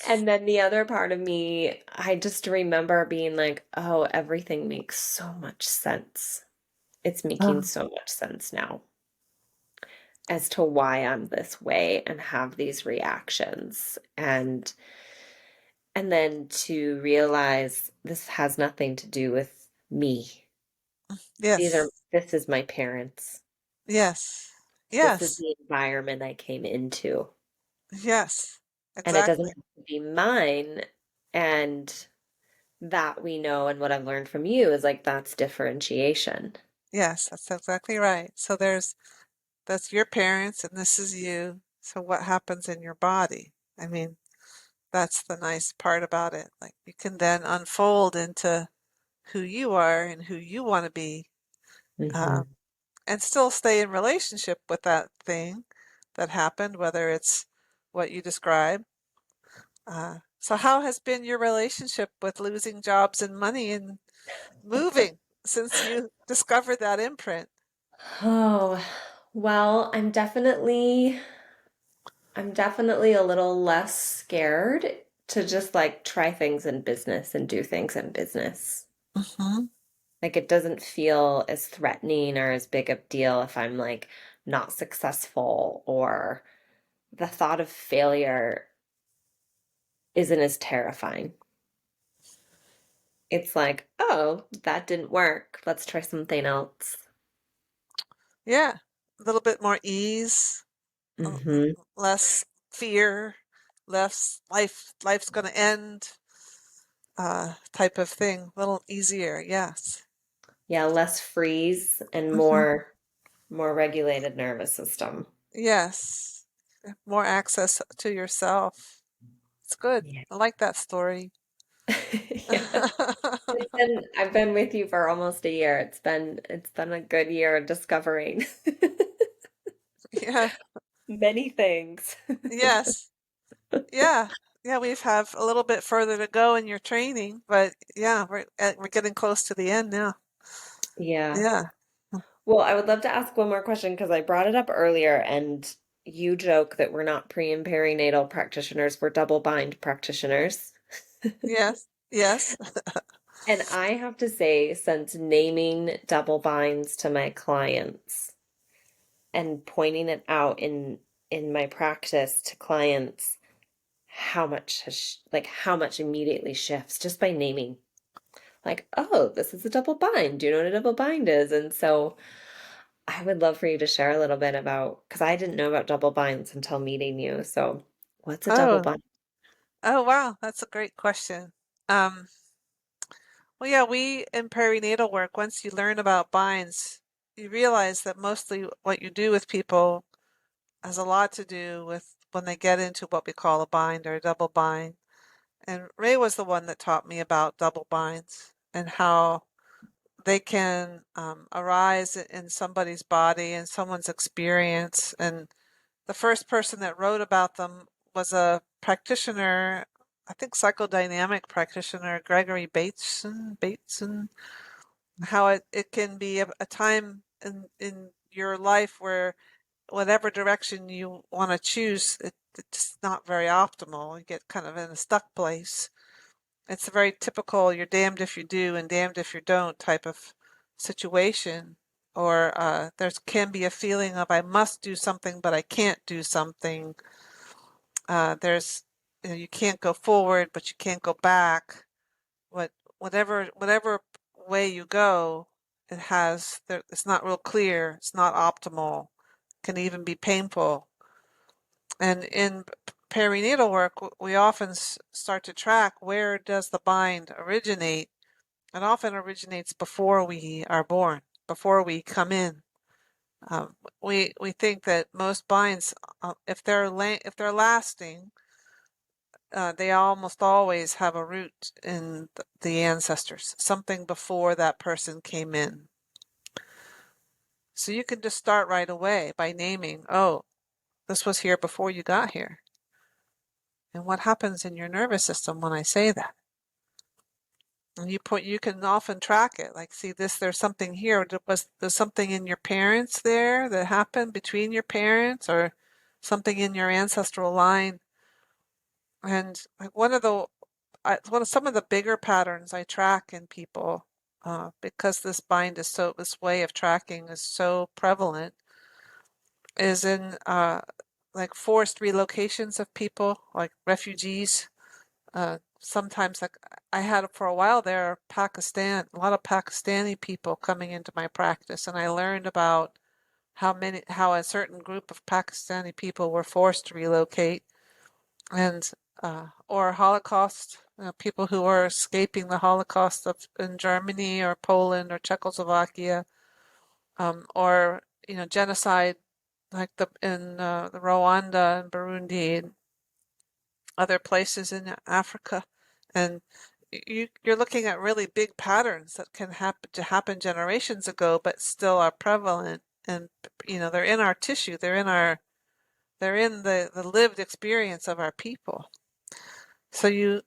And then the other part of me, I just remember being like, oh, everything makes so much sense. It's making Oh, so much sense now as to why I'm this way and have these reactions. And then to realize this has nothing to do with me. yes. This is my parents. Yes. This is Yes. the environment I came into. Yes. And it doesn't Exactly. have to be mine. And that we know, and what I've learned from you is like that's differentiation. Yes, that's exactly right. So that's your parents and this is you. So what happens in your body? I mean, that's the nice part about it. Like you can then unfold into who you are and who you want to be, Hmm. um, and still stay in relationship with that thing that happened, whether it's what you describe. So how has been your relationship with losing jobs and money and moving since you discovered that imprint? Oh, well, I'm definitely a little less scared to just like try things in business and do things in business. Hmm. Like it doesn't feel as threatening or as big a deal if I'm like not successful, or the thought of failure isn't as terrifying. It's like, oh, that didn't work. Let's try something else. Yeah, a little bit more ease, Hmm. less fear, less life's going to end, type of thing. A little easier, yes. Yeah, less freeze and Hmm. more regulated nervous system. Yes, more access to yourself. It's good. Yeah. I like that story. Yeah. I've been with you for almost a year. It's been a good year of discovering Yeah, many things. yes, yeah, yeah. We've have a little bit further to go in your training, but yeah, we're getting close to the end now. Yeah. Yeah. Well, I would love to ask one more question because I brought it up earlier, and you joke that we're not pre and perinatal practitioners, we're double bind practitioners. Yes. Yes. And I have to say, since naming double binds to my clients and pointing it out in my practice to clients, how much immediately shifts just by naming. Like, oh, this is a double bind. Do you know what a double bind is? And so I would love for you to share a little bit about, because I didn't know about double binds until meeting you. So, what's a double Oh. bind? Oh, wow. That's a great question. Um, well, yeah, we in perinatal work, once you learn about binds, you realize that mostly what you do with people has a lot to do with when they get into what we call a bind or a double bind. And Ray was the one that taught me about double binds and how they can arise in somebody's body and someone's experience. And the first person that wrote about them was a practitioner, I think psychodynamic practitioner, Gregory Bateson, how it can be a time in your life where whatever direction you want to choose, it's not very optimal. You get kind of in a stuck place. It's a very typical you're damned if you do and damned if you don't type of situation. Or there can be a feeling of I must do something, but I can't do something. There's you can't go forward, but you can't go back. What whatever way you go, it's not real clear. It's not optimal. Can even be painful. And in perinatal work, we often start to track where does the bind originate. It often originates before we are born, before we come in. We think that most binds, if they're lasting, they almost always have a root in the ancestors, something before that person came in. So you can just start right away by naming, oh, this was here before you got here. And what happens in your nervous system when I say that? And you can often track it. Like, see this, there's something here. There's something in your parents there that happened between your parents, or something in your ancestral line. And like some of the bigger patterns I track in people, because this way of tracking is so prevalent, is in like forced relocations of people, like refugees. Sometimes, like I had for a while there, a lot of Pakistani people coming into my practice, and I learned about how a certain group of Pakistani people were forced to relocate, and or Holocaust, people who were escaping the Holocaust in Germany or Poland or Czechoslovakia, or genocide like the Rwanda and Burundi and other places in Africa. And you're looking at really big patterns that can happen generations ago, but still are prevalent. And they're in our tissue. They're in the lived experience of our people. So you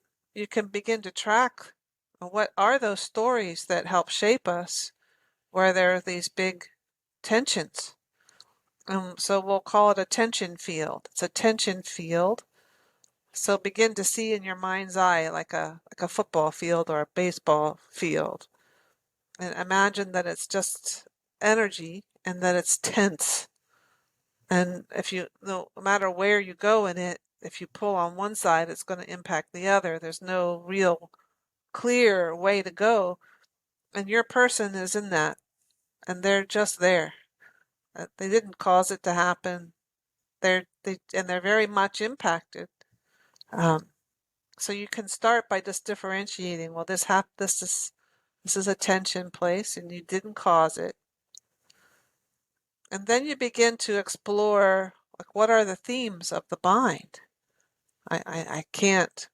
can begin to track what are those stories that help shape us, where there are these big tensions. So we'll call it a tension field. It's a tension field. So begin to see in your mind's eye like a football field or a baseball field. And imagine that it's just energy and that it's tense. And no matter where you go in it, if you pull on one side, it's going to impact the other. There's no real clear way to go. And your person is in that, and they're just there. They didn't cause it to happen. They're very much impacted. So you can start by just differentiating. Well, this is a tension place, and you didn't cause it. And then you begin to explore, like, what are the themes of the bind? I can't,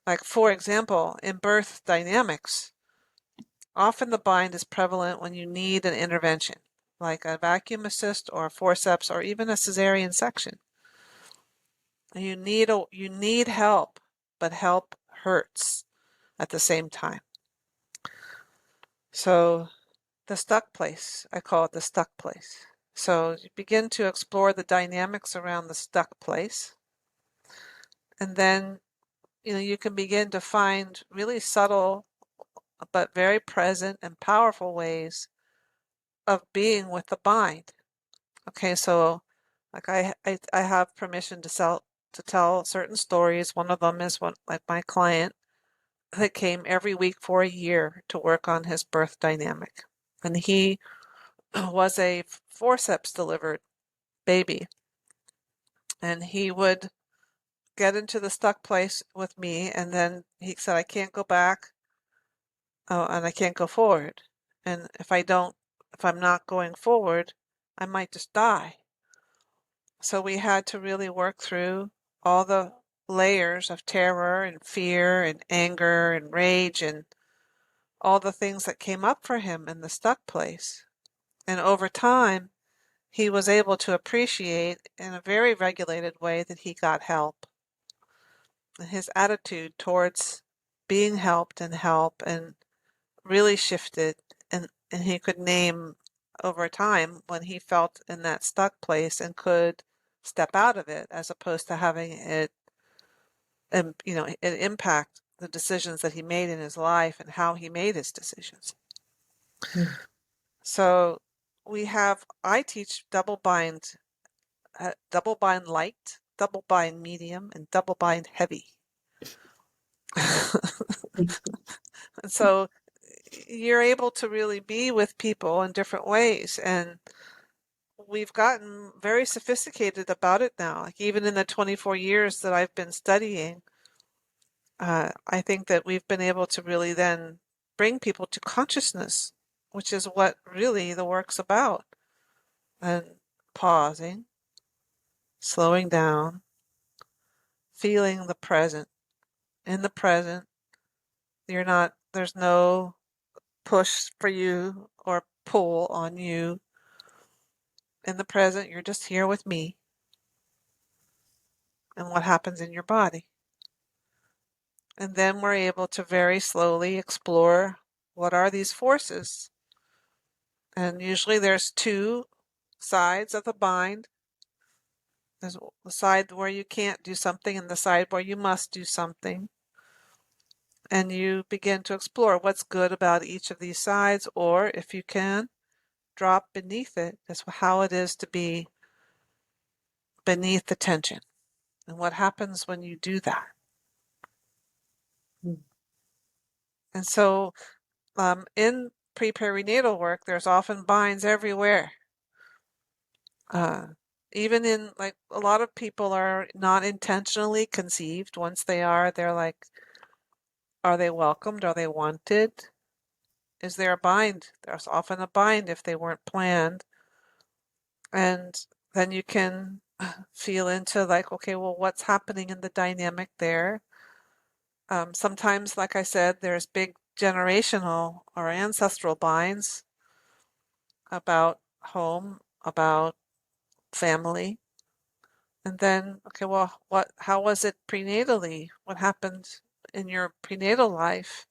like, for example, in birth dynamics, often the bind is prevalent when you need an intervention, like a vacuum assist or a forceps or even a cesarean section. And you need help, but help hurts at the same time. So the stuck place, I call it the stuck place. So you begin to explore the dynamics around the stuck place. And then, you can begin to find really subtle but very present and powerful ways of being with the bind. Okay, so like I have permission to tell certain stories. One of them is like my client that came every week for a year to work on his birth dynamic. And he was a forceps delivered baby. And he would get into the stuck place with me, and then he said, I can't go back, and I can't go forward. And if I'm not going forward, I might just die. So we had to really work through all the layers of terror and fear and anger and rage and all the things that came up for him in the stuck place. And over time, he was able to appreciate in a very regulated way that he got help. And his attitude towards being helped and really shifted, and he could name over time when he felt in that stuck place and could step out of it, as opposed to having it it impact the decisions that he made in his life and how he made his decisions. Mm. So I teach double bind light, double bind medium, and double bind heavy. And so you're able to really be with people in different ways, and we've gotten very sophisticated about it now. Like, even in the 24 years that I've been studying, I think that we've been able to really then bring people to consciousness, which is what really the work's about. And pausing, slowing down, feeling the present. In the present, there's no push for you or pull on you. In the present, you're just here with me and what happens in your body. And then we're able to very slowly explore what are these forces. And usually there's two sides of the bind. There's the side where you can't do something and the side where you must do something. And you begin to explore what's good about each of these sides, or if you can, drop beneath it. That's how it is to be beneath the tension. And what happens when you do that. And so in pre-perinatal work, there's often binds everywhere. Even in, like, a lot of people are not intentionally conceived. Once they are, they're like, are they welcomed? Are they wanted? Is there a bind? There's often a bind if they weren't planned. And then you can feel into, like, okay, well, what's happening in the dynamic there? Sometimes, like I said, there's big generational or ancestral binds about home, about family. And then, okay, well, how was it prenatally? What happened in your prenatal life?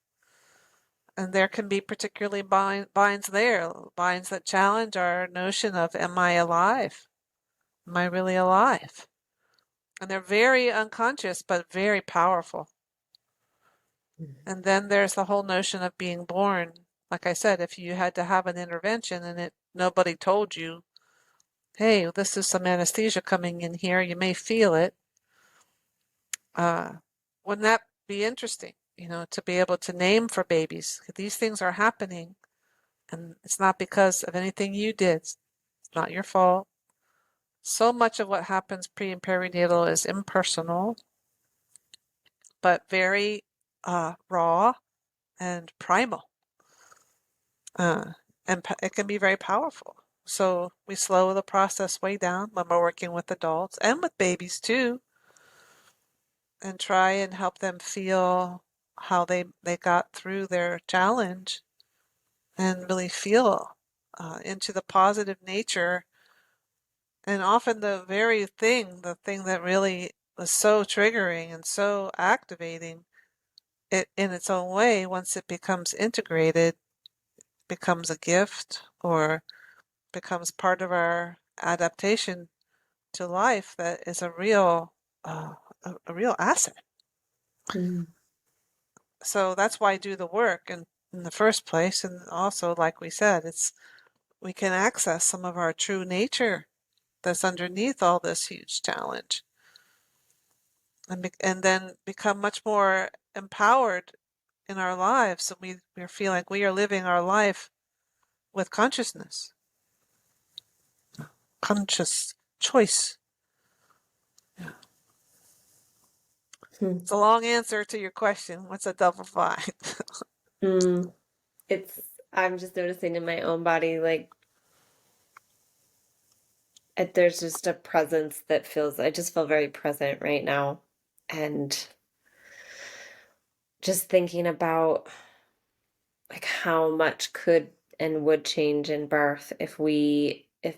And there can be particularly binds there, binds that challenge our notion of, am I alive? Am I really alive? And they're very unconscious, but very powerful. And then there's the whole notion of being born. Like I said, if you had to have an intervention and nobody told you, hey, this is some anesthesia coming in here, you may feel it. Wouldn't that be interesting, to be able to name for babies? These things are happening, and it's not because of anything you did. It's not your fault. So much of what happens pre and perinatal is impersonal, but very raw and primal. And it can be very powerful. So we slow the process way down when we're working with adults and with babies too, and try and help them feel how they got through their challenge and really feel into the positive nature. And often the thing that really was so triggering and so activating, it in its own way, once it becomes integrated, becomes a gift or becomes part of our adaptation to life, that is a real asset. Mm. So that's why I do the work in the first place. And also, like we said, we can access some of our true nature that's underneath all this huge challenge, and then become much more empowered in our lives. So we feel like we are living our life with consciousness, conscious choice. Hmm. It's a long answer to your question. What's a double bind? Mm. I'm just noticing in my own body, like, there's just a presence that I just feel very present right now. And just thinking about, like, how much could and would change in birth if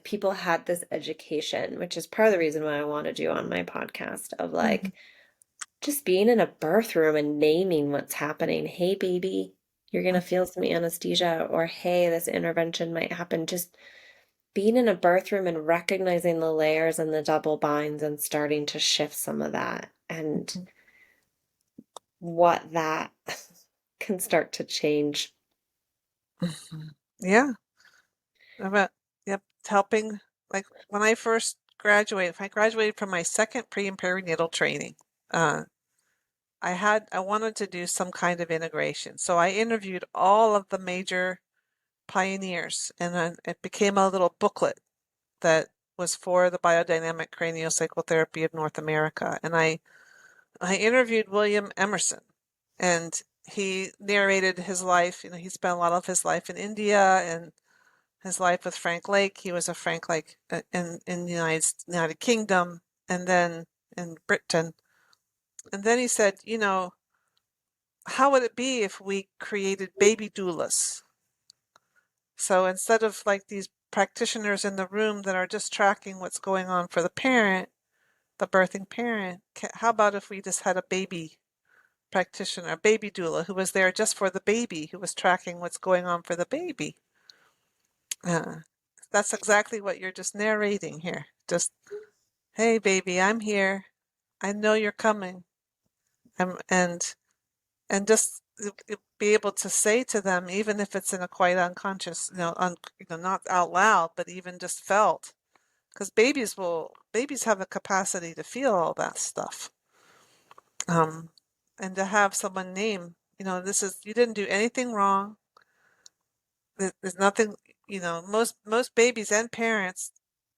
people had this education, which is part of the reason why I wanted you on my podcast, of like just being in a birth room and naming what's happening. Hey, baby, you're going to feel some anesthesia, or hey, this intervention might happen. Just being in a birth room and recognizing the layers and the double binds and starting to shift some of that, and what that can start to change. Yeah. About, yep, helping. Like when I first graduated, if I graduated from my second pre and perinatal training, uh, I wanted to do some kind of integration. So I interviewed all of the major pioneers, and then it became a little booklet that was for the biodynamic craniosacral therapy of North America. And I interviewed William Emerson, and he narrated his life. He spent a lot of his life in India and his life with Frank Lake. He was a Frank Lake in the United Kingdom, and then in Britain. And then he said, how would it be if we created baby doulas? So instead of like these practitioners in the room that are just tracking what's going on for the parent, the birthing parent, how about if we just had a baby practitioner, a baby doula, who was there just for the baby, who was tracking what's going on for the baby? Uh, that's exactly what you're just narrating here. Just, hey, baby, I'm here. I know you're coming. And just be able to say to them, even if it's in a quite unconscious, not out loud, but even just felt, because babies have a capacity to feel all that stuff. And to have someone name, you didn't do anything wrong. There's nothing, most babies and parents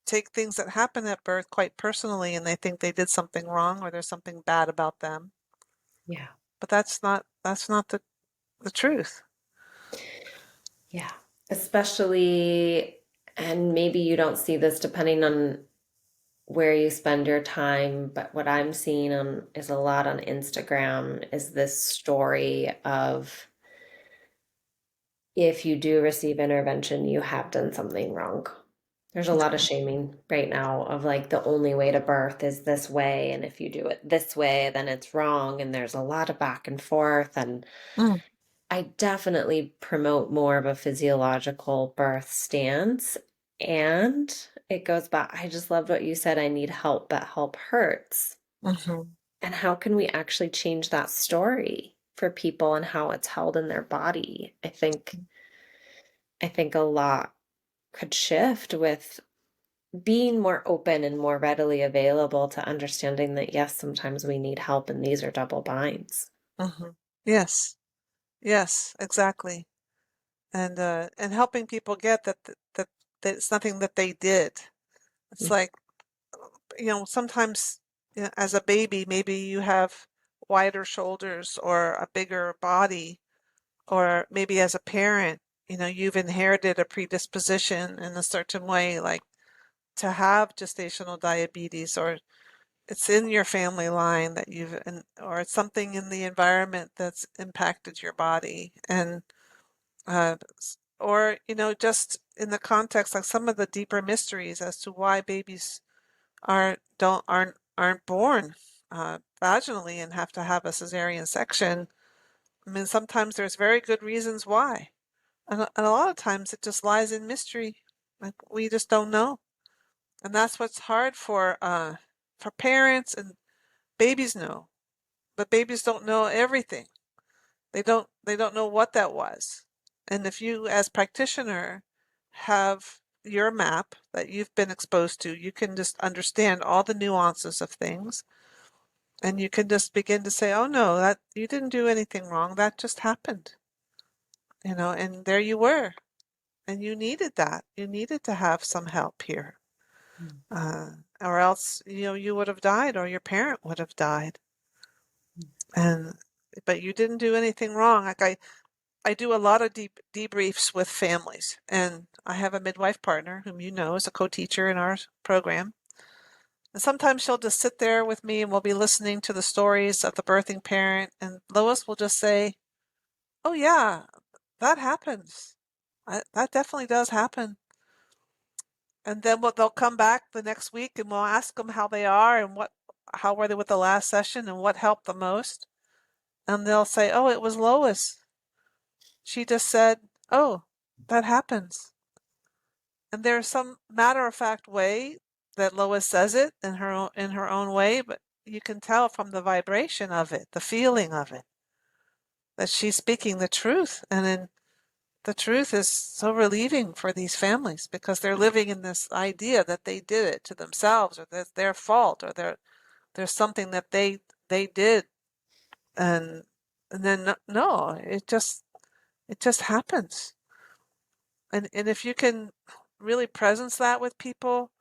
take things that happen at birth quite personally, and they think they did something wrong or there's something bad about them. Yeah. But that's not the truth. Yeah. Especially, and maybe you don't see this depending on where you spend your time, but what I'm seeing on is a lot on Instagram is this story of if you do receive intervention, you have done something wrong. There's a lot of shaming right now of like the only way to birth is this way, and if you do it this way, then it's wrong. And there's a lot of back and forth. And Mm, I definitely promote more of a physiological birth stance. And it goes back, I just loved what you said. I need help, but help hurts. mhm, And how can we actually change that story for people and how it's held in their body? I think a lot could shift with being more open and more readily available to understanding that yes, sometimes we need help and these are double binds. mhm. Yes, yes, exactly. And helping people get that it's nothing that they did. It's Mm. like, sometimes, as a baby, maybe you have wider shoulders or a bigger body, or maybe as a parent, you've inherited a predisposition in a certain way, like to have gestational diabetes, or it's in your family line that or it's something in the environment that's impacted your body. And or just in the context, like some of the deeper mysteries as to why babies aren't born vaginally and have to have a cesarean section. I mean, sometimes there's very good reasons why, and a lot of times it just lies in mystery. Like we just don't know, and that's what's hard for parents. And babies know, but babies don't know everything. They don't know what that was. And if you, as practitioner, have your map that you've been exposed to, you can just understand all the nuances of things, and you can just begin to say, "Oh no, that you didn't do anything wrong. That just happened." And there you were, and you needed that. You needed to have some help here, or else you would have died, or your parent would have died. And but you didn't do anything wrong. Like I do a lot of debriefs with families, and I have a midwife partner whom you know is a co-teacher in our program. And sometimes she'll just sit there with me and we'll be listening to the stories of the birthing parent, and Lois will just say, "Oh yeah, that happens. That definitely does happen." And then they'll come back the next week and we'll ask them how they are and how were they with the last session and what helped the most. And they'll say, "Oh, it was Lois. She just said, 'Oh, that happens.'" And there's some matter-of-fact way that Lois says it in her own way, but you can tell from the vibration of it, the feeling of it, that she's speaking the truth. And then the truth is so relieving for these families because they're living in this idea that they did it to themselves, or that's their fault, or there's something that they did. And then no, it just happens. And if you can really presence that with people,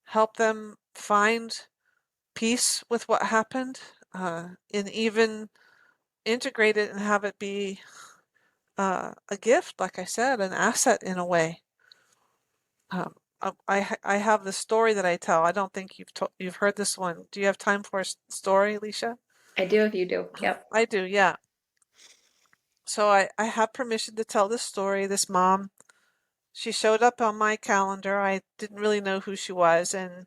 help them find peace with what happened, and even integrate it and have it be a gift, like I said, an asset in a way. I have the story that I tell. I don't think you've heard this one. Do you have time for a story, Alicia? I do if you do. Yep. I do, yeah. So I have permission to tell this story. This mom, she showed up on my calendar. I didn't really know who she was, and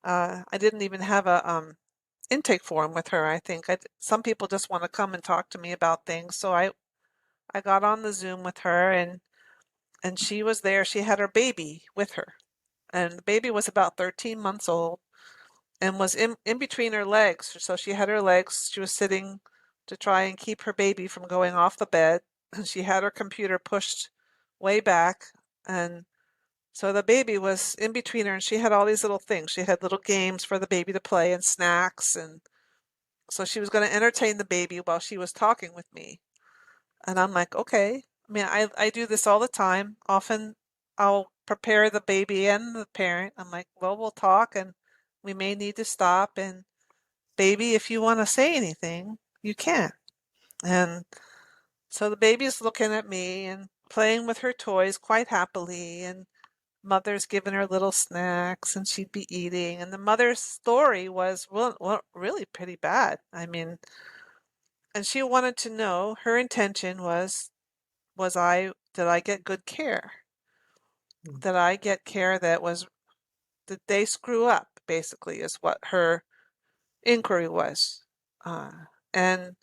I didn't even have a intake form with her. I think some people just want to come and talk to me about things. So I got on the Zoom with her, and she was there. She had her baby with her, and the baby was about 13 months old and was in between her legs. So she had her legs. She was sitting to try and keep her baby from going off the bed. She had her computer pushed way back, and so the baby was in between her, and she had all these little things. She had little games for the baby to play and snacks, and so she was going to entertain the baby while she was talking with me. And I'm like, okay. I mean, I do this all the time. Often I'll prepare the baby and the parent. I'm like, well, we'll talk and we may need to stop. And baby, if you want to say anything, you can. And so the baby's looking at me and playing with her toys quite happily. And mother's giving her little snacks and she'd be eating. And the mother's story was, well, really pretty bad. I mean, and she wanted to know, her intention did I get good care? Did I get care did they screw up, basically, is what her inquiry was. And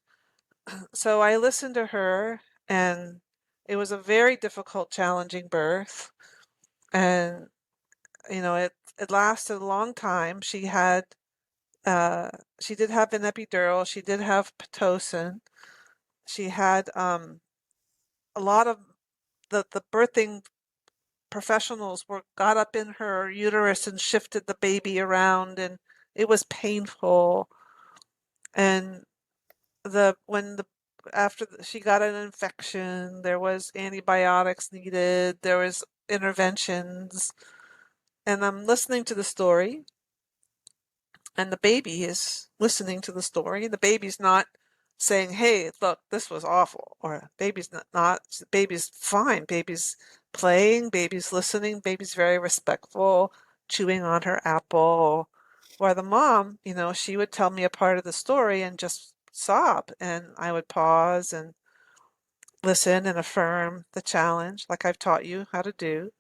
so I listened to her, and it was a very difficult, challenging birth. And, it lasted a long time. Uh, she did have an epidural, she did have Pitocin, she had a lot of the birthing professionals got up in her uterus and shifted the baby around, and it was painful. And the when the after she got an infection, there was antibiotics needed, there was interventions, and I'm listening to the story, and the baby is listening to the story. The baby's not saying, "Hey, look, this was awful," or baby's not baby's fine. Baby's playing, baby's listening, baby's very respectful, chewing on her apple. While the mom, she would tell me a part of the story and just sob, and I would pause and listen and affirm the challenge, like I've taught you how to do.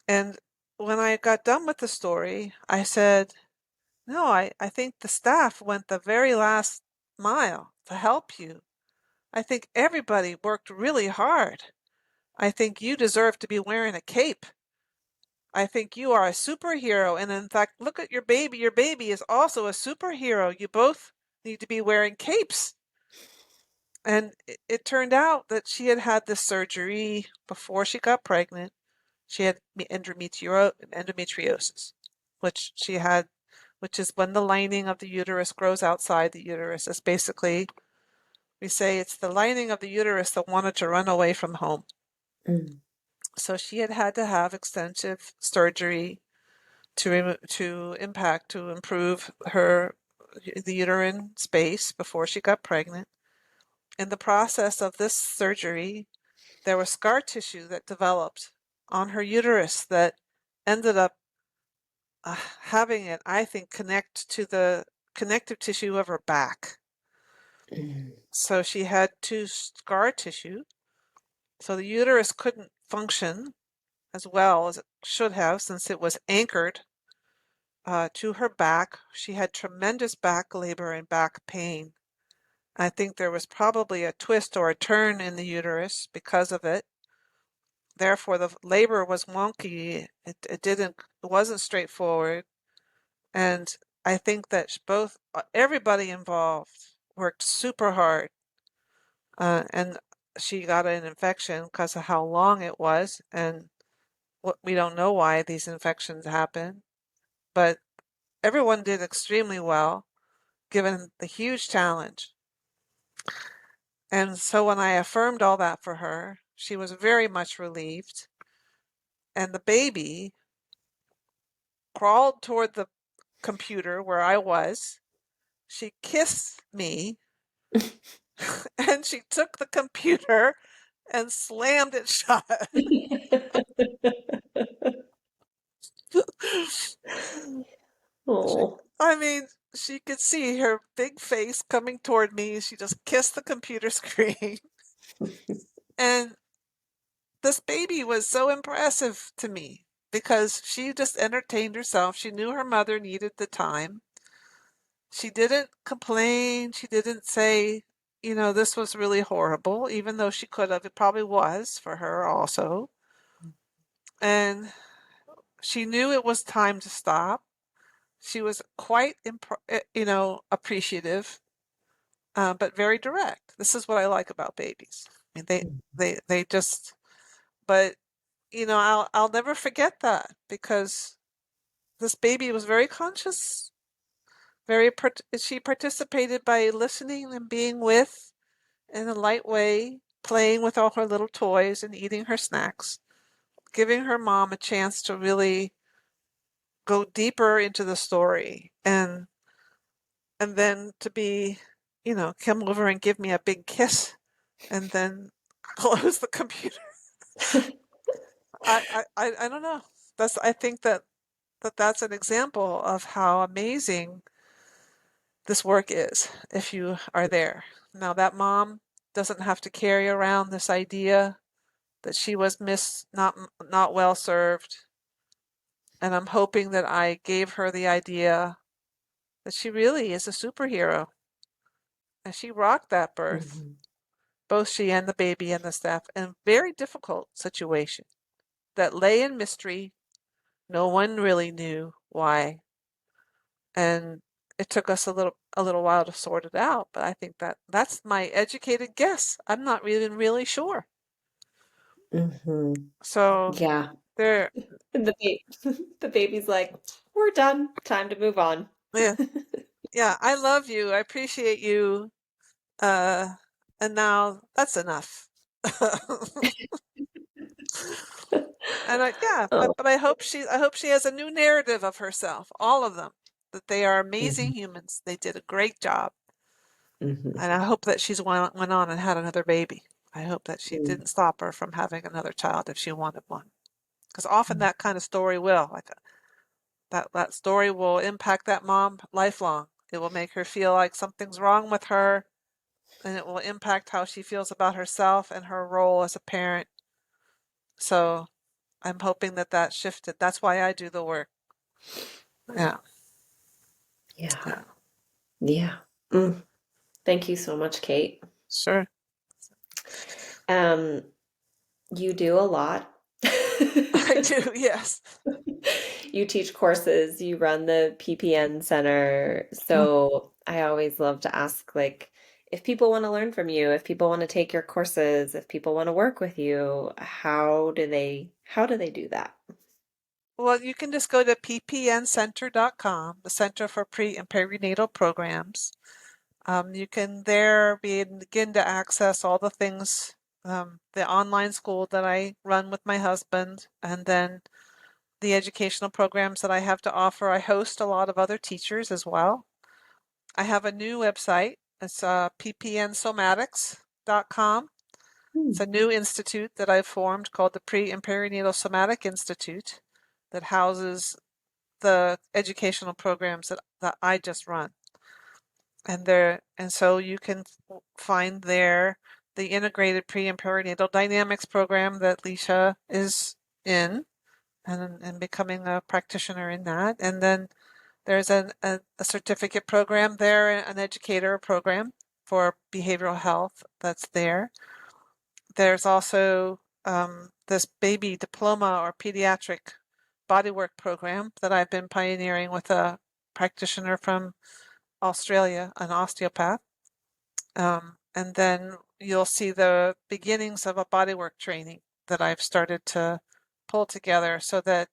And when I got done with the story, I said, no, I think the staff went the very last mile to help you. I think everybody worked really hard. I think you deserve to be wearing a cape. I think you are a superhero. And in fact, look at your baby. Your baby is also a superhero. You both need to be wearing capes. And it turned out that she had had this surgery before she got pregnant. She had endometriosis, which is when the lining of the uterus grows outside the uterus. It's basically, we say it's the lining of the uterus that wanted to run away from home. Mm. So she had to have extensive surgery to improve the uterine space before she got pregnant. In the process of this surgery, there was scar tissue that developed on her uterus that ended up having it, I think, connect to the connective tissue of her back. Mm. So she had two scar tissue. So the uterus couldn't function as well as it should have since it was anchored to her back. She had tremendous back labor and back pain. I think there was probably a twist or a turn in the uterus because of it. Therefore, the labor was wonky. It wasn't straightforward. And I think that everybody involved worked super hard. And she got an infection because of how long it was. And we don't know why these infections happen. But everyone did extremely well given the huge challenge. And so when I affirmed all that for her, she was very much relieved. And the baby crawled toward the computer where I was. She kissed me and she took the computer and slammed it shut. Oh. I mean, she could see her big face coming toward me. She just kissed the computer screen. And this baby was so impressive to me because she just entertained herself. She knew her mother needed the time. She didn't complain. She didn't say, this was really horrible, even though she could have. It probably was for her also. And she knew it was time to stop. She was quite, appreciative, but very direct. This is what I like about babies. I mean, they just, but I'll never forget that because this baby was very conscious. She participated by listening and being with in a light way, playing with all her little toys and eating her snacks, giving her mom a chance to really go deeper into the story and then to be, come over and give me a big kiss and then close the computer. I don't know. I think that's an example of how amazing this work is if you are there. Now that mom doesn't have to carry around this idea that she was not well served, and I'm hoping that I gave her the idea that she really is a superhero and she rocked that birth, Mhm. both she and the baby and the staff, in a very difficult situation that lay in mystery. No one really knew why, and it took us a little while to sort it out. But I think that's my educated guess. I'm not really sure. Mhm. So Yeah. there, And the baby's like, we're done. Time to move on. yeah, yeah. I love you. I appreciate you. Uh, and now that's enough. And yeah, Oh. but I hope she has a new narrative of herself, all of them, that they are amazing Mhm. humans. They did a great job. Mhm. And I hope that she's went on and had another baby. I hope that she Mhm. didn't stop her from having another child if she wanted one. Because often that kind of story will, like that story will impact that mom lifelong. It will make her feel like something's wrong with her, and it will impact how she feels about herself and her role as a parent. So I'm hoping that shifted. That's why I do the work. Yeah, Yeah. yeah, Yeah. Mm. Thank you so much, Kate. sure. Um, you do a lot. I do, yes. You teach courses, you run the PPN Center. Mm. So I always love to ask, like, if people want to learn from you, if people want to take your courses, if people want to work with you, how do they do that? Well, you can just go to ppncenter.com, the Center for Pre and Perinatal Programs. You can there begin to access all the things, the online school that I run with my husband, and then the educational programs that I have to offer. I host a lot of other teachers as well. I have a new website. It's ppnsomatics.com. It's Hmm. a new institute that I've formed called the Pre and Perinatal Somatic Institute that houses the educational programs that I just run. And so you can find there the integrated pre and perinatal dynamics program that Leisha is in and becoming a practitioner in that. And then there's a certificate program there, an educator program for behavioral health that's there. There's also this baby diploma or pediatric bodywork program that I've been pioneering with a practitioner from Australia, an osteopath. And then you'll see the beginnings of a bodywork training that I've started to pull together so that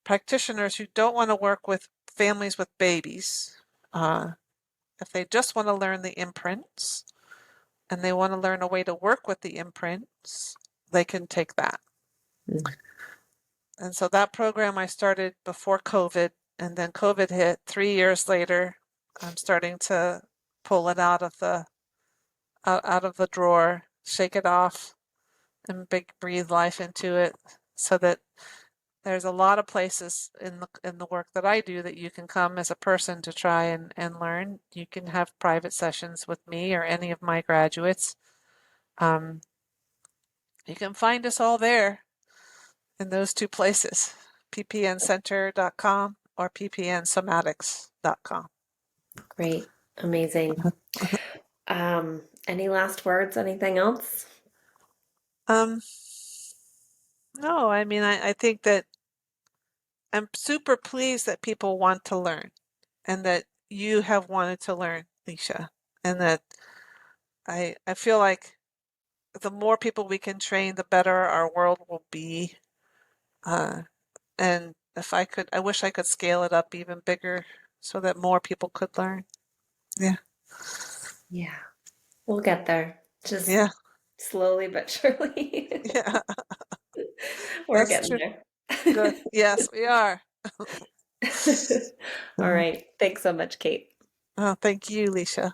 practitioners who don't want to work with families with babies, uh, if they just want to learn the imprints and they want to learn a way to work with the imprints, they can take that. Mm. And so that program I started before COVID, and then COVID hit 3 years later. I'm starting to pull it out of the drawer, shake it off, and breathe life into it so that there's a lot of places in the work that I do that you can come as a person to try and learn. You can have private sessions with me or any of my graduates. Um, you can find us all there in those two places, ppncenter.com or ppnsomatics.com. Great. Amazing. Any last words? Anything else? Um, no, I mean, I think that I'm super pleased that people want to learn and that you have wanted to learn, Leisha, and that I feel like the more people we can train, the better our world will be. Uh, and if I could, I wish I could scale it up even bigger so that more people could learn. Yeah. Yeah, we'll get there. Just Yeah. slowly but surely. Yeah. We're That's getting true. there. Good. Yes, we are. All right. Thanks so much, Kate. Oh, thank you, Leisha.